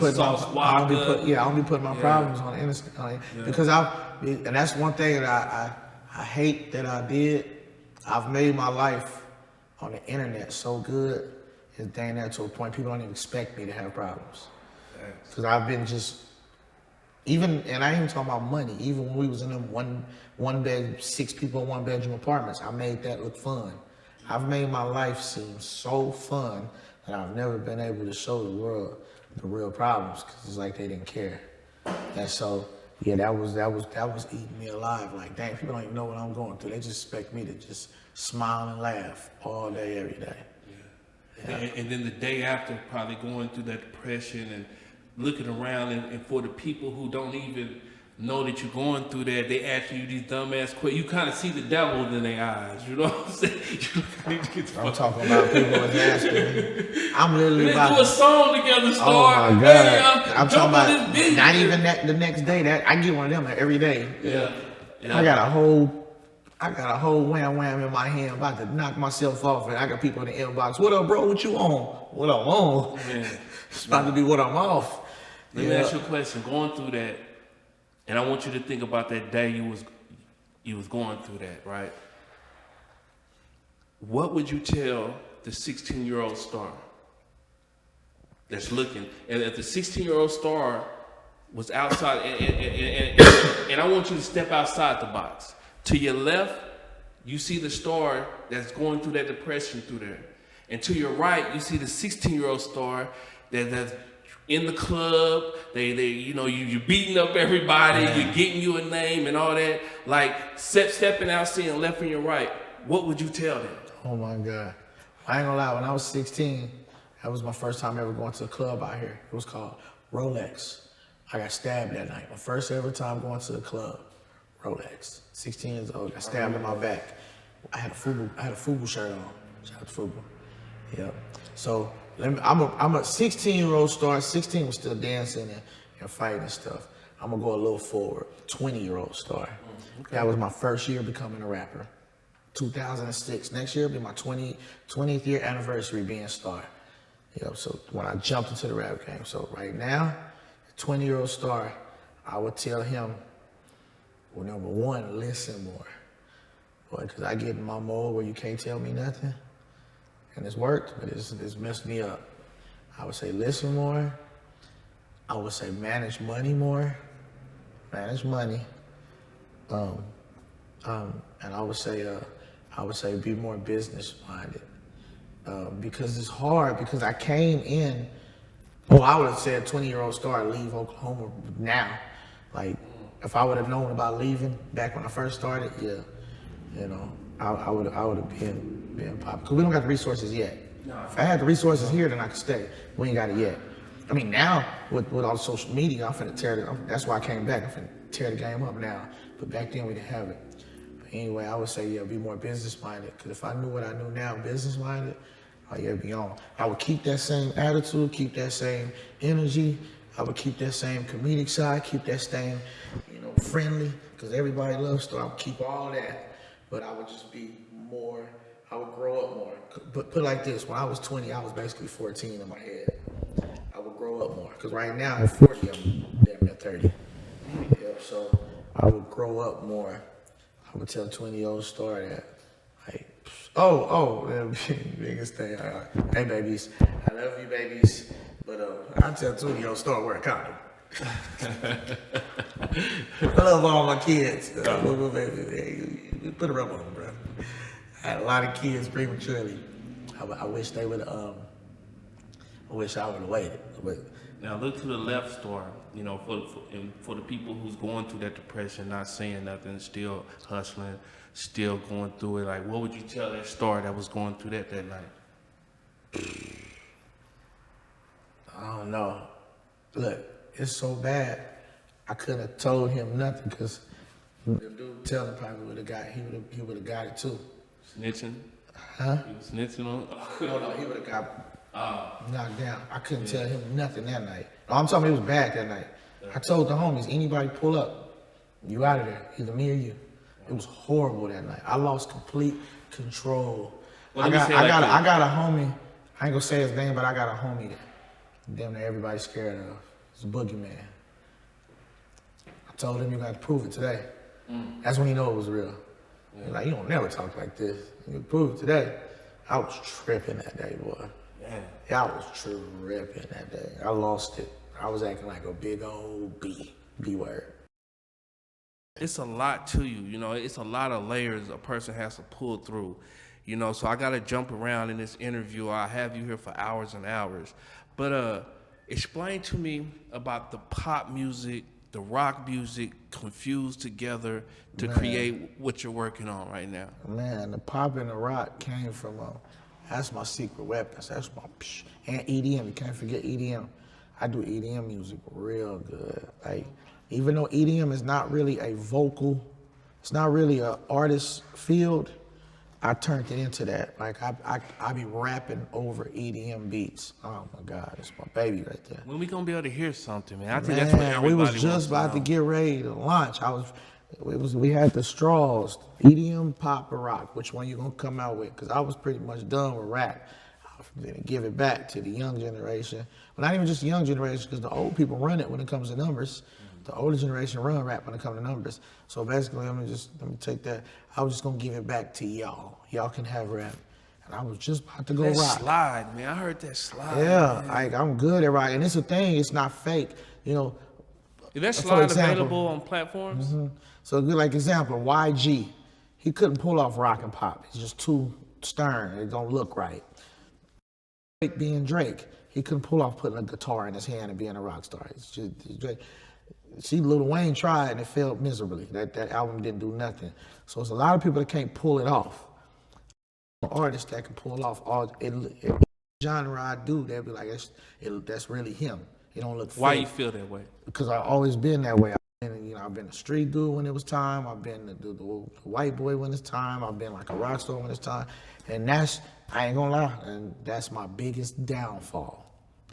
Speaker 2: putting my
Speaker 1: Yeah.
Speaker 2: problems on the internet. Because and that's one thing that I hate that I did. I've made my life on the internet so good, it's dang that to a point people don't even expect me to have problems. Because I've been just, and I ain't even talking about money, even when we was in them one bed, 6 people in 1-bedroom apartments, I made that look fun. I've made my life seem so fun that I've never been able to show the world the real problems because it's like they didn't care. And so, yeah, that was eating me alive. Like, dang, people don't even know what I'm going through. They just expect me to just smile and laugh all day, every day.
Speaker 1: Yeah. And then the day after, probably going through that depression and looking around, and for the people who don't even know that you're going through that, they ask you these dumbass questions. You kind of see the devil in their eyes, you know what I'm saying?
Speaker 2: I'm talking about people that's asking me. I'm literally about
Speaker 1: to do a song together, Starr.
Speaker 2: Oh my God.
Speaker 1: Hey,
Speaker 2: I'm talking about not even the next day. That I get one of them every day.
Speaker 1: Yeah.
Speaker 2: I got a whole wham in my hand, about to knock myself off, and I got people in the inbox. What up, bro? What you on? What I'm on? It's about to be what I'm off.
Speaker 1: Let me ask you a question. Going through that, and I want you to think about that day you was going through that, right? what would you tell the 16-year-old Starr that's looking? And if the 16-year-old Starr was outside, and I want you to step outside the box. To your left, you see the Starr that's going through that depression through there. And to your right, you see the 16-year-old Starr that's in the club. You're beating up everybody. You're getting you a name and all that. Like stepping out, seeing left and your right. What would you tell them?
Speaker 2: Oh my God. I ain't gonna lie, when I was 16, that was my first time ever going to a club out here. It was called Rolex. I got stabbed that night. My first ever time going to the club. Rolex. 16 years old, got stabbed in my back. I had a FUBU shirt on. Shout out to FUBU. Yep. So I'm a 16-year-old Starr. 16 was still dancing and fighting and stuff. I'm gonna go a little forward. 20-year-old Starr. Okay. That was my first year becoming a rapper. 2006. Next year will be my 20th year anniversary being Starr. So when I jumped into the rap game. So right now, 20-year-old Starr, I would tell him, well, number one, listen more. Boy, because I get in my mode where you can't tell me nothing. And it's worked, but it's messed me up. I would say listen more. I would say manage money more. Manage money. And I would say be more business minded. Because it's hard, because I came in, I would have said 20-year-old Starr, leave Oklahoma now. Like, if I would have known about leaving back when I first started, I would have been popular. Because we don't got the resources yet. No. If I had the resources here, then I could stay. We ain't got it yet. I mean, now, with all the social media, I'm finna tear it. That's why I came back. I'm finna tear the game up now. But back then, we didn't have it. But anyway, I would say, be more business-minded. Because if I knew what I knew now, business-minded, be on. I would keep that same attitude, keep that same energy. I would keep that same comedic side, keep that same, friendly, because everybody loves Starr. I would keep all that, but I would just be more, I would grow up more. But put it like this, when I was 20, I was basically 14 in my head. I would grow up more, because right now at 40, I'm damn near 30. So I would grow up more. I would tell 20-year-old Starr that, the biggest thing. Hey, babies, I love you, babies. But I tell 20-year-old Starr wear a condom. I love all my kids. Put a rub on them, bro. I had a lot of kids prematurely. I wish they would. I wish I would have waited. But
Speaker 1: now look to the left, Starr. For the people who's going through that depression, not saying nothing, still hustling, still going through it. Like, what would you tell that Starr that was going through that night?
Speaker 2: I don't know. Look, it's so bad. I couldn't have told him nothing, because the dude telling probably would have got it too.
Speaker 1: Snitching?
Speaker 2: Huh?
Speaker 1: He was snitching on?
Speaker 2: No, he would have got knocked down. I couldn't tell him nothing that night. No, I'm talking, it was bad that night. I told the homies, anybody pull up, you out of there, either me or you. It was horrible that night. I lost complete control. Well, I got a homie. I ain't gonna say his name, but I got a homie that damn near everybody's scared of. It's a boogeyman. I told him you got to prove it today. That's when he know it was real. He's like, you don't never talk like this. You prove it today. I was tripping that day, boy. Yeah, I was tripping that day. I lost it. I was acting like a big old B word.
Speaker 1: It's a lot to you, it's a lot of layers a person has to pull through, so I got to jump around in this interview. I have you here for hours and hours. But explain to me about the pop music, the rock music confused together to create what you're working on right now.
Speaker 2: Man, the pop and the rock came from, that's my secret weapons. That's my, and EDM, you can't forget EDM. I do EDM music real good. Like, even though EDM is not really a vocal, it's not really an artist field, I turned it into that. Like, I be rapping over EDM beats. Oh my God, it's my baby right there.
Speaker 1: When we gonna be able to hear something, man? I think that's what everybody
Speaker 2: wants. We was just about to get ready to launch. We had the straws, EDM, pop, or rock. Which one you gonna come out with? Because I was pretty much done with rap. I was gonna give it back to the young generation. But not even just the young generation, because the old people run it when it comes to numbers. The older generation run rap when it comes to numbers. So basically, let me take that. I was just gonna give it back to y'all. Y'all can have rap. and I was just about to go
Speaker 1: That
Speaker 2: rock.
Speaker 1: slide, man. I heard that slide.
Speaker 2: Yeah,
Speaker 1: Man.
Speaker 2: like I'm good at rock, and it's a thing. It's not fake, you know.
Speaker 1: Is that
Speaker 2: For
Speaker 1: slide
Speaker 2: example,
Speaker 1: available on platforms?
Speaker 2: so a good like example, YG, he couldn't pull off rock and pop. He's just too stern. It don't look right. Drake being Drake, he couldn't pull off putting a guitar in his hand and being a rock star. It's just Drake. See, Lil Wayne tried and it failed miserably. That album didn't do nothing. So it's a lot of people that can't pull it off. Artists that can pull off all it genre I do, they'll be like, that's really him. It don't look fake.
Speaker 1: Why you feel that way?
Speaker 2: Because I've always been that way. I've been a street dude when it was time. I've been the white boy when it's time. I've been like a rock star when it's time. And I ain't gonna lie, and that's my biggest downfall.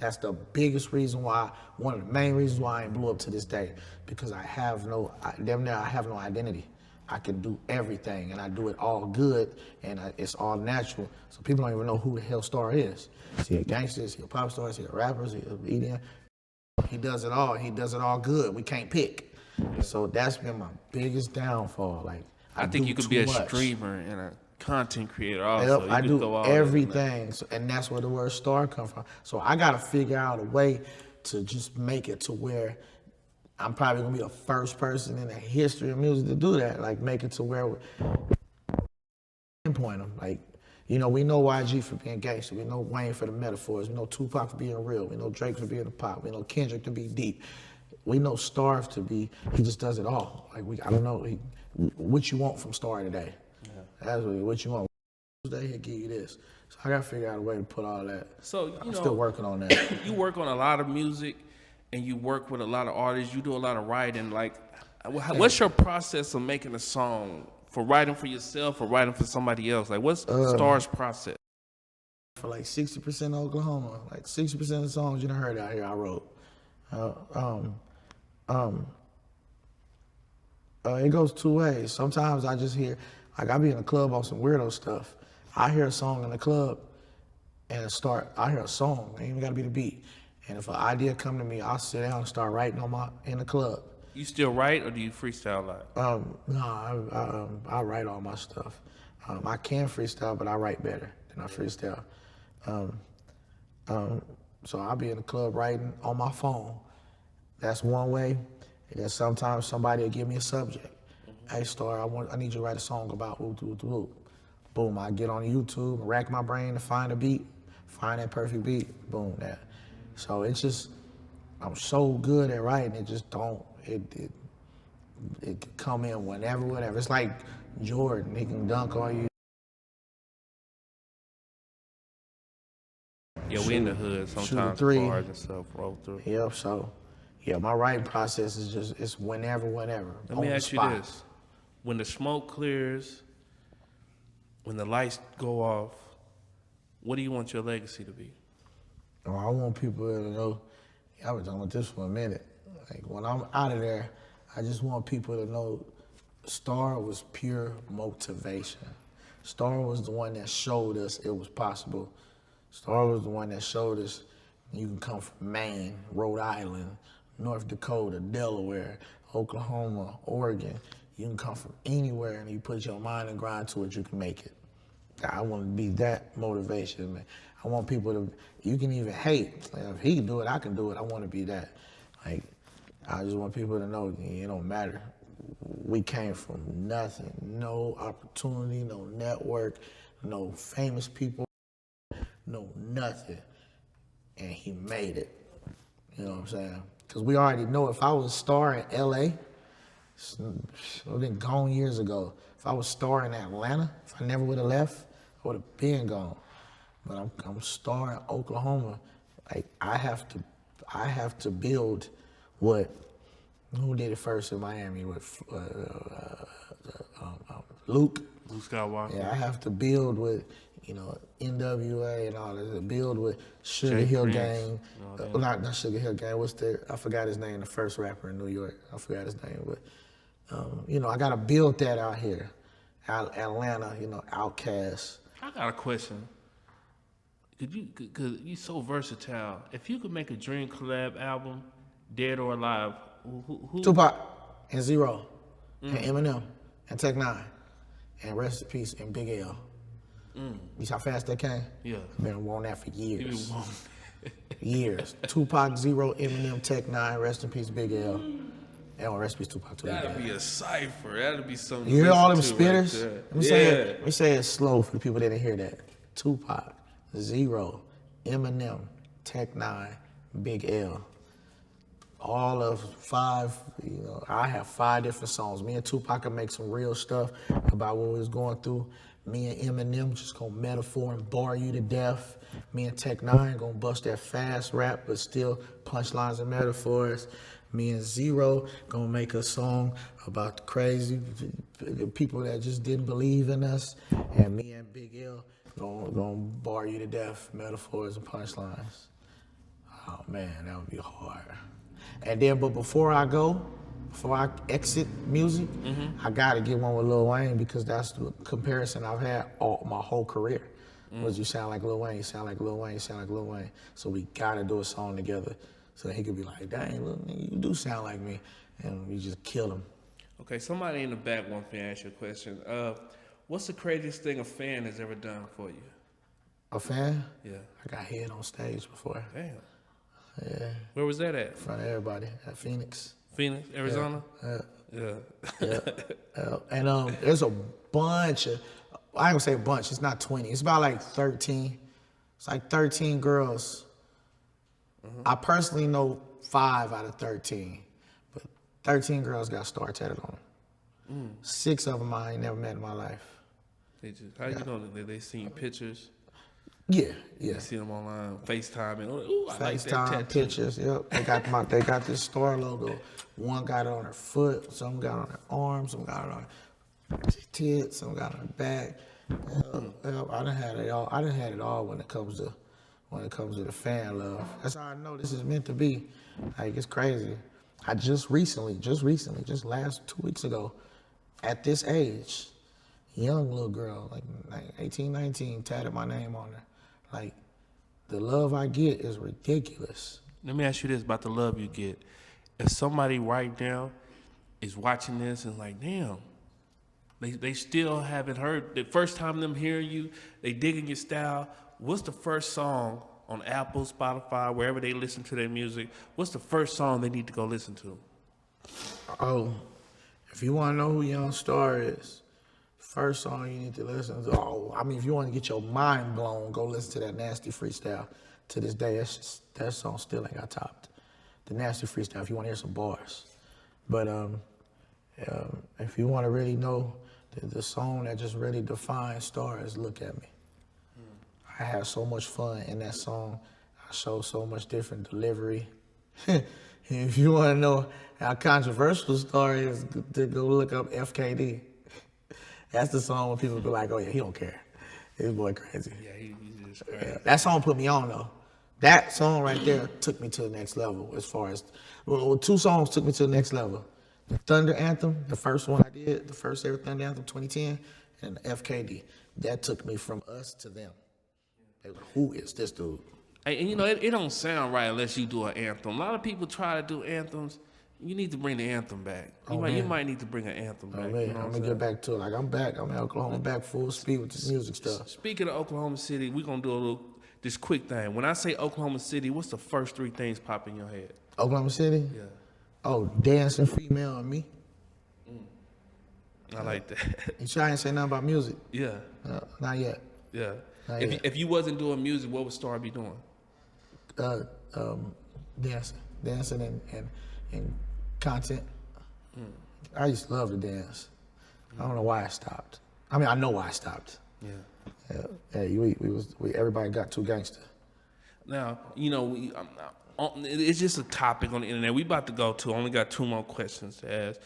Speaker 2: That's the biggest reason why, one of the main reasons why I ain't blew up to this day, because I have no identity. I can do everything, and I do it all good, and it's all natural. So people don't even know who the hell Starr is. Is he a gangster? Is he a pop star? Is he a rapper? Is he a EDM? He does it all. He does it all good. We can't pick. So that's been my biggest downfall. Like
Speaker 1: I think you could be a
Speaker 2: much.
Speaker 1: streamer and a content creator also.
Speaker 2: Yep, I
Speaker 1: do
Speaker 2: do everything, so, and that's where the word star comes from. So I got to figure out a way to just make it to where I'm probably gonna be the first person in the history of music to do that. Like make it to where we pinpoint them. Like, you know, we know YG for being gangster. We know Wayne for the metaphors. We know Tupac for being real. We know Drake for being the pop. We know Kendrick to be deep. We know Starr to be, he just does it all. Like I don't know what you want from Starr today. Yeah. That's what you want. Tuesday he'll give you this. So I gotta figure out a way to put all that.
Speaker 1: So
Speaker 2: I'm still working on that.
Speaker 1: You work on a lot of music, and you work with a lot of artists. You do a lot of writing. Like, what's your process of making a song? For writing for yourself or writing for somebody else? Like, what's Starr's process?
Speaker 2: For like 60% Oklahoma, like 60% of the songs you done heard out here, I wrote. It goes two ways. Sometimes I just hear, like I be in a club on some weirdo stuff. I hear a song in the club and I hear a song, it ain't even gotta be the beat. And if an idea come to me, I'll sit down and start writing in the club.
Speaker 1: You still write or do you freestyle a lot?
Speaker 2: No, I write all my stuff. I can freestyle, but I write better than I freestyle. So I'll be in the club writing on my phone. That's one way. And then sometimes somebody will give me a subject. Hey, Starr, I need you to write a song about whoop, whoop, whoop. Boom, I get on YouTube, rack my brain to find a beat, find that perfect beat, boom, that. So it's just, I'm so good at writing, it just don't, it can come in whenever, whatever. It's like Jordan, he can dunk on you.
Speaker 1: Yeah, we in the hood sometimes, cars and stuff roll through.
Speaker 2: Yep, so, yeah, my writing process is just, it's whenever.
Speaker 1: Let me ask you this. When the smoke clears, when the lights go off, what do you want your legacy to be?
Speaker 2: Oh, I want people to know, I've been talking about this for a minute. Like when I'm out of there, I just want people to know Starr was pure motivation. Starr was the one that showed us it was possible. Starr was the one that showed us you can come from Maine, Rhode Island, North Dakota, Delaware, Oklahoma, Oregon. You can come from anywhere and you put your mind and grind to it, you can make it. I want to be that motivation, man. I want people to, you can even hate. Like, if he can do it, I can do it. I want to be that. Like, I just want people to know it don't matter. We came from nothing, no opportunity, no network, no famous people, no nothing. And he made it. You know what I'm saying? Because we already know if I was Starr in LA, it would have been gone years ago. If I was Starr in Atlanta, if I never would have left, I would have been gone. But I'm Starr in Oklahoma. Like I have to build what, who did it first in Miami with Luke
Speaker 1: Skywalker.
Speaker 2: Yeah, I have to build with, NWA and all that. Build with Sugar
Speaker 1: Jay
Speaker 2: Hill
Speaker 1: Prince.
Speaker 2: Gang. Not Sugar Hill Gang. I forgot his name, the first rapper in New York. I forgot his name. But, I got to build that out here. Atlanta, Outkast.
Speaker 1: I got a question. Because you're so versatile. If you could make a dream collab album, dead or alive, who?
Speaker 2: Tupac and Zero and Eminem and Tech Nine and rest in peace and Big L. You see how fast that came?
Speaker 1: Yeah.
Speaker 2: I've been wanting that for years.
Speaker 1: Even
Speaker 2: Years. Tupac, Zero, Eminem, Tech Nine, rest in peace, Big L. And rest in peace, Tupac too.
Speaker 1: That'd be a cipher. That'd be something.
Speaker 2: You
Speaker 1: to
Speaker 2: hear all them
Speaker 1: listen to right
Speaker 2: spitters?
Speaker 1: there.
Speaker 2: Let me say it slow for the people that didn't hear that. Tupac, Zero, Eminem, Tech Nine, Big L. All of 5, I have 5 different songs. Me and Tupac can make some real stuff about what we was going through. Me and Eminem just gonna metaphor and bar you to death. Me and Tech Nine gonna bust that fast rap, but still punchlines and metaphors. Me and Zero gonna make a song about the crazy people that just didn't believe in us. And me and Big L gonna bar you to death, metaphors and punchlines. Oh man, that would be hard. And then, but before I exit music, I gotta get one with Lil Wayne because that's the comparison I've had my whole career. Was you sound like Lil Wayne, you sound like Lil Wayne, you sound like Lil Wayne. So we gotta do a song together so that he could be like, dang, Lil nigga, you do sound like me. And we just kill him.
Speaker 1: Okay, somebody in the back wants me to ask you a question. What's the craziest thing a fan has ever done for you?
Speaker 2: A fan?
Speaker 1: Yeah.
Speaker 2: I got hit on stage before.
Speaker 1: Damn.
Speaker 2: Yeah.
Speaker 1: Where was that at?
Speaker 2: In front of everybody at Phoenix.
Speaker 1: Phoenix, Arizona?
Speaker 2: Yeah.
Speaker 1: Yeah.
Speaker 2: And there's a bunch of, I ain't gonna say a bunch, it's not 20. It's about like 13. It's like 13 girls. I personally know 5 out of 13. But 13 girls got Starr tatted on them. 6 of them I ain't never met in my life.
Speaker 1: How you know that they seen pictures?
Speaker 2: Yeah.
Speaker 1: You see them online, FaceTime, and ooh, I like that
Speaker 2: FaceTime
Speaker 1: tattoo.
Speaker 2: pictures, yep. They got this Starr logo. One got it on her foot, some got it on her arm, some got it on her tits, some got it on her back. I done had it all. I done had it all when it comes to the fan love. That's how I know this is meant to be. Like, it's crazy. I just last 2 weeks ago, at this age, young little girl, like 18, 19, tatted my name on her. Like, the love I get is ridiculous.
Speaker 1: Let me ask you this about the love you get. If somebody right now is watching this and like, damn, they still haven't heard, the first time them hearing you, they digging your style, what's the first song on Apple, Spotify, wherever they listen to their music, what's the first song they need to go listen to?
Speaker 2: Oh, if you want to know who Young Starr is, first song you need to listen to, if you want to get your mind blown, go listen to that Nasty Freestyle. To this day, that song still ain't got topped. The Nasty Freestyle, if you want to hear some bars. But if you want to really know the song that just really defines Starr is Look at Me. I had so much fun in that song. I showed so much different delivery. If you want to know how controversial Starr is, to go look up FKD. That's the song when people be like, oh yeah, he don't care. This boy crazy.
Speaker 1: Yeah, he's just crazy.
Speaker 2: Yeah, that song put me on though. That song right there took me to the next level as far as, 2 songs took me to the next level. The Thunder Anthem, the first one I did, the first ever Thunder Anthem, 2010, and the FKD. That took me from us to them. They were, who is this dude?
Speaker 1: And it don't sound right unless you do an anthem. A lot of people try to do anthems. You need to bring the anthem back. You might need to bring an anthem back.
Speaker 2: Man, I'm gonna get back to it. Like, I'm back. I'm in Oklahoma, back full speed with this music stuff.
Speaker 1: Speaking of Oklahoma City, we're gonna do this quick thing. When I say Oklahoma City, what's the first 3 things pop in your head?
Speaker 2: Oklahoma City?
Speaker 1: Yeah.
Speaker 2: Oh, dancing female and me.
Speaker 1: I like that.
Speaker 2: You sure I ain't say nothing about music?
Speaker 1: Yeah.
Speaker 2: Not yet.
Speaker 1: Yeah.
Speaker 2: Not yet.
Speaker 1: If you wasn't doing music, what would Starr be doing?
Speaker 2: Dancing and content. I used to love to dance. I don't know why I stopped. I mean, I know why I stopped.
Speaker 1: Yeah.
Speaker 2: Everybody got too gangster.
Speaker 1: Now, it's just a topic on the internet. We about to go to, only got 2 more questions to ask.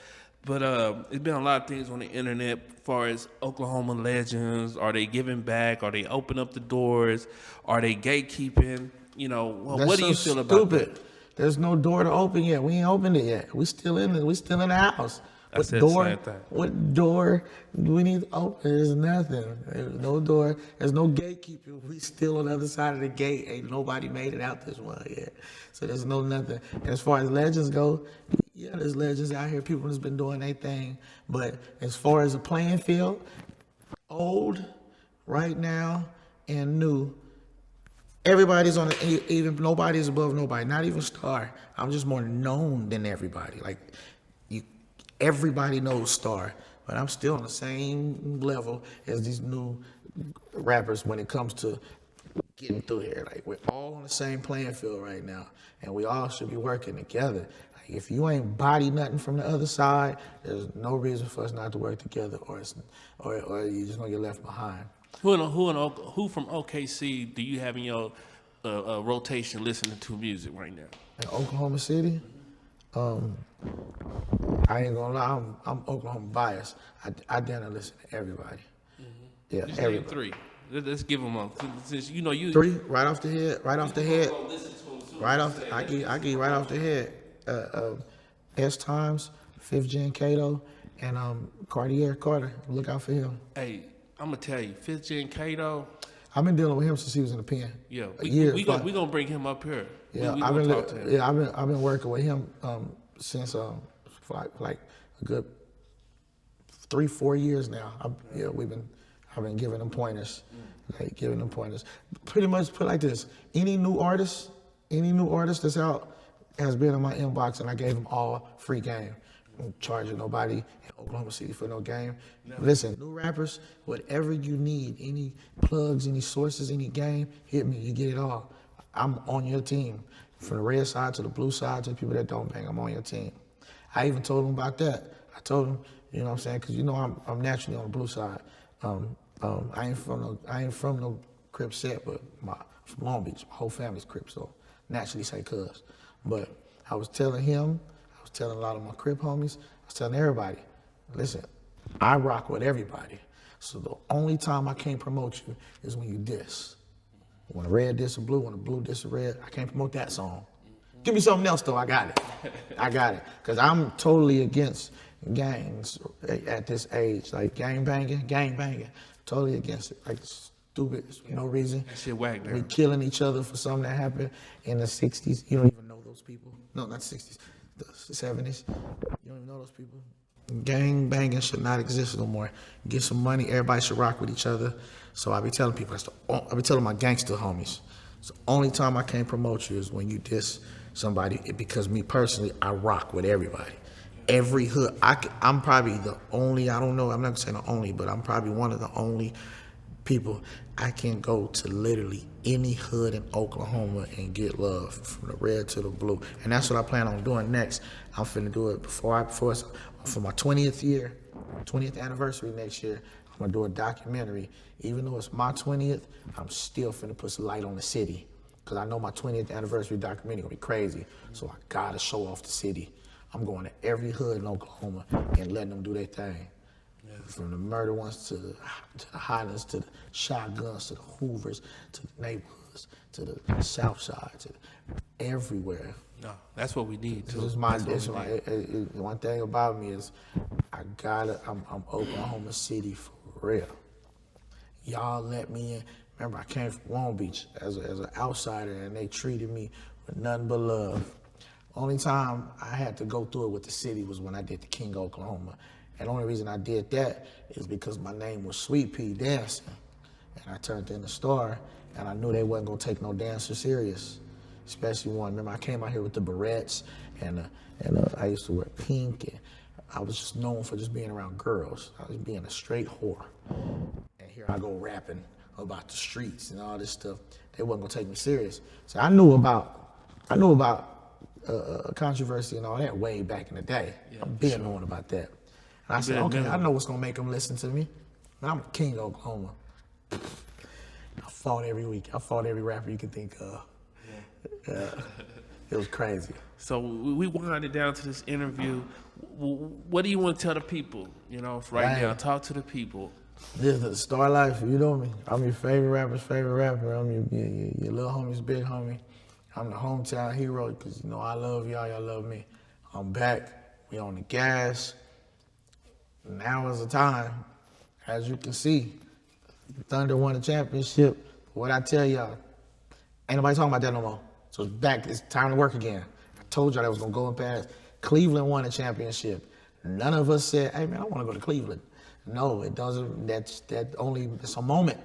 Speaker 1: But it's been a lot of things on the internet as far as Oklahoma legends. Are they giving back? Are they opening up the doors? Are they gatekeeping? What do you feel about that?
Speaker 2: There's no door to open yet. We ain't opened it yet. We still in the house.
Speaker 1: I said the same thing.
Speaker 2: What door do we need to open? There's nothing. There's no door. There's no gatekeeper. We still on the other side of the gate. Ain't nobody made it out this one yet. So there's no nothing. And as far as legends go, yeah, there's legends out here. People that's been doing their thing. But as far as a playing field, old, right now and new, everybody's on the, even nobody's above nobody, not even Starr. I'm just more known than everybody. Like you, everybody knows Starr, but I'm still on the same level as these new rappers when it comes to getting through here. Like we're all on the same playing field right now, and we all should be working together. Like, if you ain't body nothing from the other side, there's no reason for us not to work together, or you're just gonna get left behind.
Speaker 1: Who from OKC do you have in your rotation listening to music right now?
Speaker 2: In Oklahoma City, I ain't gonna lie, I'm Oklahoma biased. I dare listen to everybody. Yeah,
Speaker 1: Just
Speaker 2: everybody.
Speaker 1: name three. Let's give them a. Since you know you.
Speaker 2: Three right off the head, right off the head,
Speaker 1: Go listen to 'em soon.
Speaker 2: right off. I give you right off the head. S Times, Fifth Gen Kato, and Cartier Carter. Look out for him.
Speaker 1: Hey, I'm gonna tell you, 5th Gen Kato.
Speaker 2: I've been dealing with him since he was in the pen.
Speaker 1: Yeah,
Speaker 2: a year.
Speaker 1: we gonna bring him up here.
Speaker 2: Yeah,
Speaker 1: we
Speaker 2: I've
Speaker 1: gonna
Speaker 2: been
Speaker 1: talk to him.
Speaker 2: I've been working with him since for like a good 3-4 years now. I've been giving him pointers, Pretty much put like this: any new artist that's out has been in my inbox, and I gave them all free game. I'm charging nobody in Oklahoma City for no game. No. Listen, new rappers, whatever you need, any plugs, any sources, any game, hit me. You get it all. I'm on your team. From the red side to the blue side to the people that don't bang, I'm on your team. I even told them about that. I told them, you know what I'm saying, because you know I'm naturally on the blue side. I ain't from no Crip set, but from Long Beach. My whole family's Crip, so naturally say cuz. But I was telling him, I was telling a lot of my Crip homies, I was telling everybody, listen, I rock with everybody. So the only time I can't promote you is when you diss. When a red diss a blue, when a blue diss a red, I can't promote that song. Give me something else though, I got it. I got it. Because I'm totally against gangs at this age. Like gang banging. Totally against it. Like stupid, no reason.
Speaker 1: That shit whack, man.
Speaker 2: We killing each other for something that happened in the 60s. You don't even know those people. No, not 60s, the 70s. You don't even know those people. Gang banging should not exist no more. Get some money, everybody should rock with each other. So I be telling people, I be telling my gangster homies, it's the only time I can't promote you is when you diss somebody, because me personally, I rock with everybody. Every hood, I'm probably the only, I don't know, I'm not saying the only, but I'm probably one of the only people I can go to literally any hood in Oklahoma and get love from the red to the blue. And that's what I plan on doing next. I'm finna do it for my 20th anniversary next year. I'm gonna do a documentary. Even though it's my 20th, I'm still finna put some light on the city. Cause I know my 20th anniversary documentary gonna be crazy. So I gotta show off the city. I'm going to every hood in Oklahoma and letting them do their thing. Yeah. From the murder ones to the Highlands, to the shotguns, to the Hoovers, to the neighborhoods, to the South Side, to everywhere.
Speaker 1: No, that's what we need too.
Speaker 2: One thing about me is I'm Oklahoma City for real. Y'all let me in. Remember, I came from Long Beach as an outsider, and they treated me with nothing but love. Only time I had to go through it with the city was when I did the King of Oklahoma. And the only reason I did that is because my name was Sweet Pea Dancing. And I turned in the Starr, and I knew they wasn't gonna take no dancer serious. Especially one, remember I came out here with the barrettes, and I used to wear pink, and I was just known for just being around girls. I was being a straight whore. And here I go rapping about the streets and all this stuff. They wasn't gonna take me serious. So I knew about controversy and all that way back in the day. Yeah, I've been knowing about that. And I said, okay, I know what's gonna make them listen to me. But I'm the king of Oklahoma. I fought every week. I fought every rapper you could think of. Yeah. It was crazy.
Speaker 1: So we winded down to this interview. What do you want to tell the people? You know, right now, talk to the people.
Speaker 2: This is Starr Lyfe, you know me. I'm your favorite rapper's favorite rapper. I'm your little homie's big homie. I'm the hometown hero because, you know, I love y'all, y'all love me. I'm back, we on the gas. Now is the time. As you can see, Thunder won the championship. What I tell y'all, ain't nobody talking about that no more. So it's back, it's time to work again. I told y'all that was gonna go and pass. Cleveland won the championship. None of us said, hey man, I wanna go to Cleveland. No, it doesn't, it's a moment.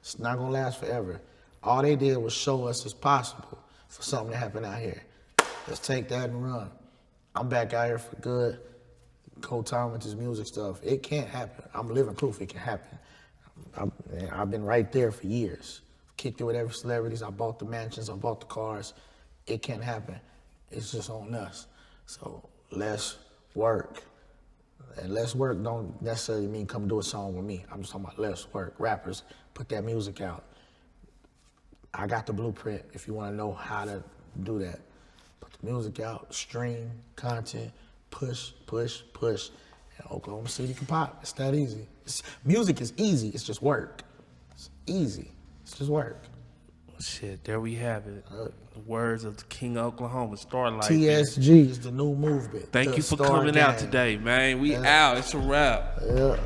Speaker 2: It's not gonna last forever. All they did was show us it's possible for something to happen out here. Let's take that and run. I'm back out here for good. Co-time with this music stuff. It can't happen. I'm living proof it can happen. I've been right there for years. Kicked it with every celebrities. I bought the mansions. I bought the cars. It can't happen. It's just on us. So let's work. And let's work don't necessarily mean come do a song with me. I'm just talking about let's work. Rappers, put that music out. I got the blueprint if you want to know how to do that. Put the music out, stream, content, push, push, push. And Oklahoma City can pop. It's that easy. Music is easy. It's just work. It's easy. It's just work.
Speaker 1: Shit, there we have it. The words of the King of Oklahoma, Starr Lyfe.
Speaker 2: TSG is the new movement.
Speaker 1: Thank you for coming out today, man. We out. It's a wrap.
Speaker 2: Yeah.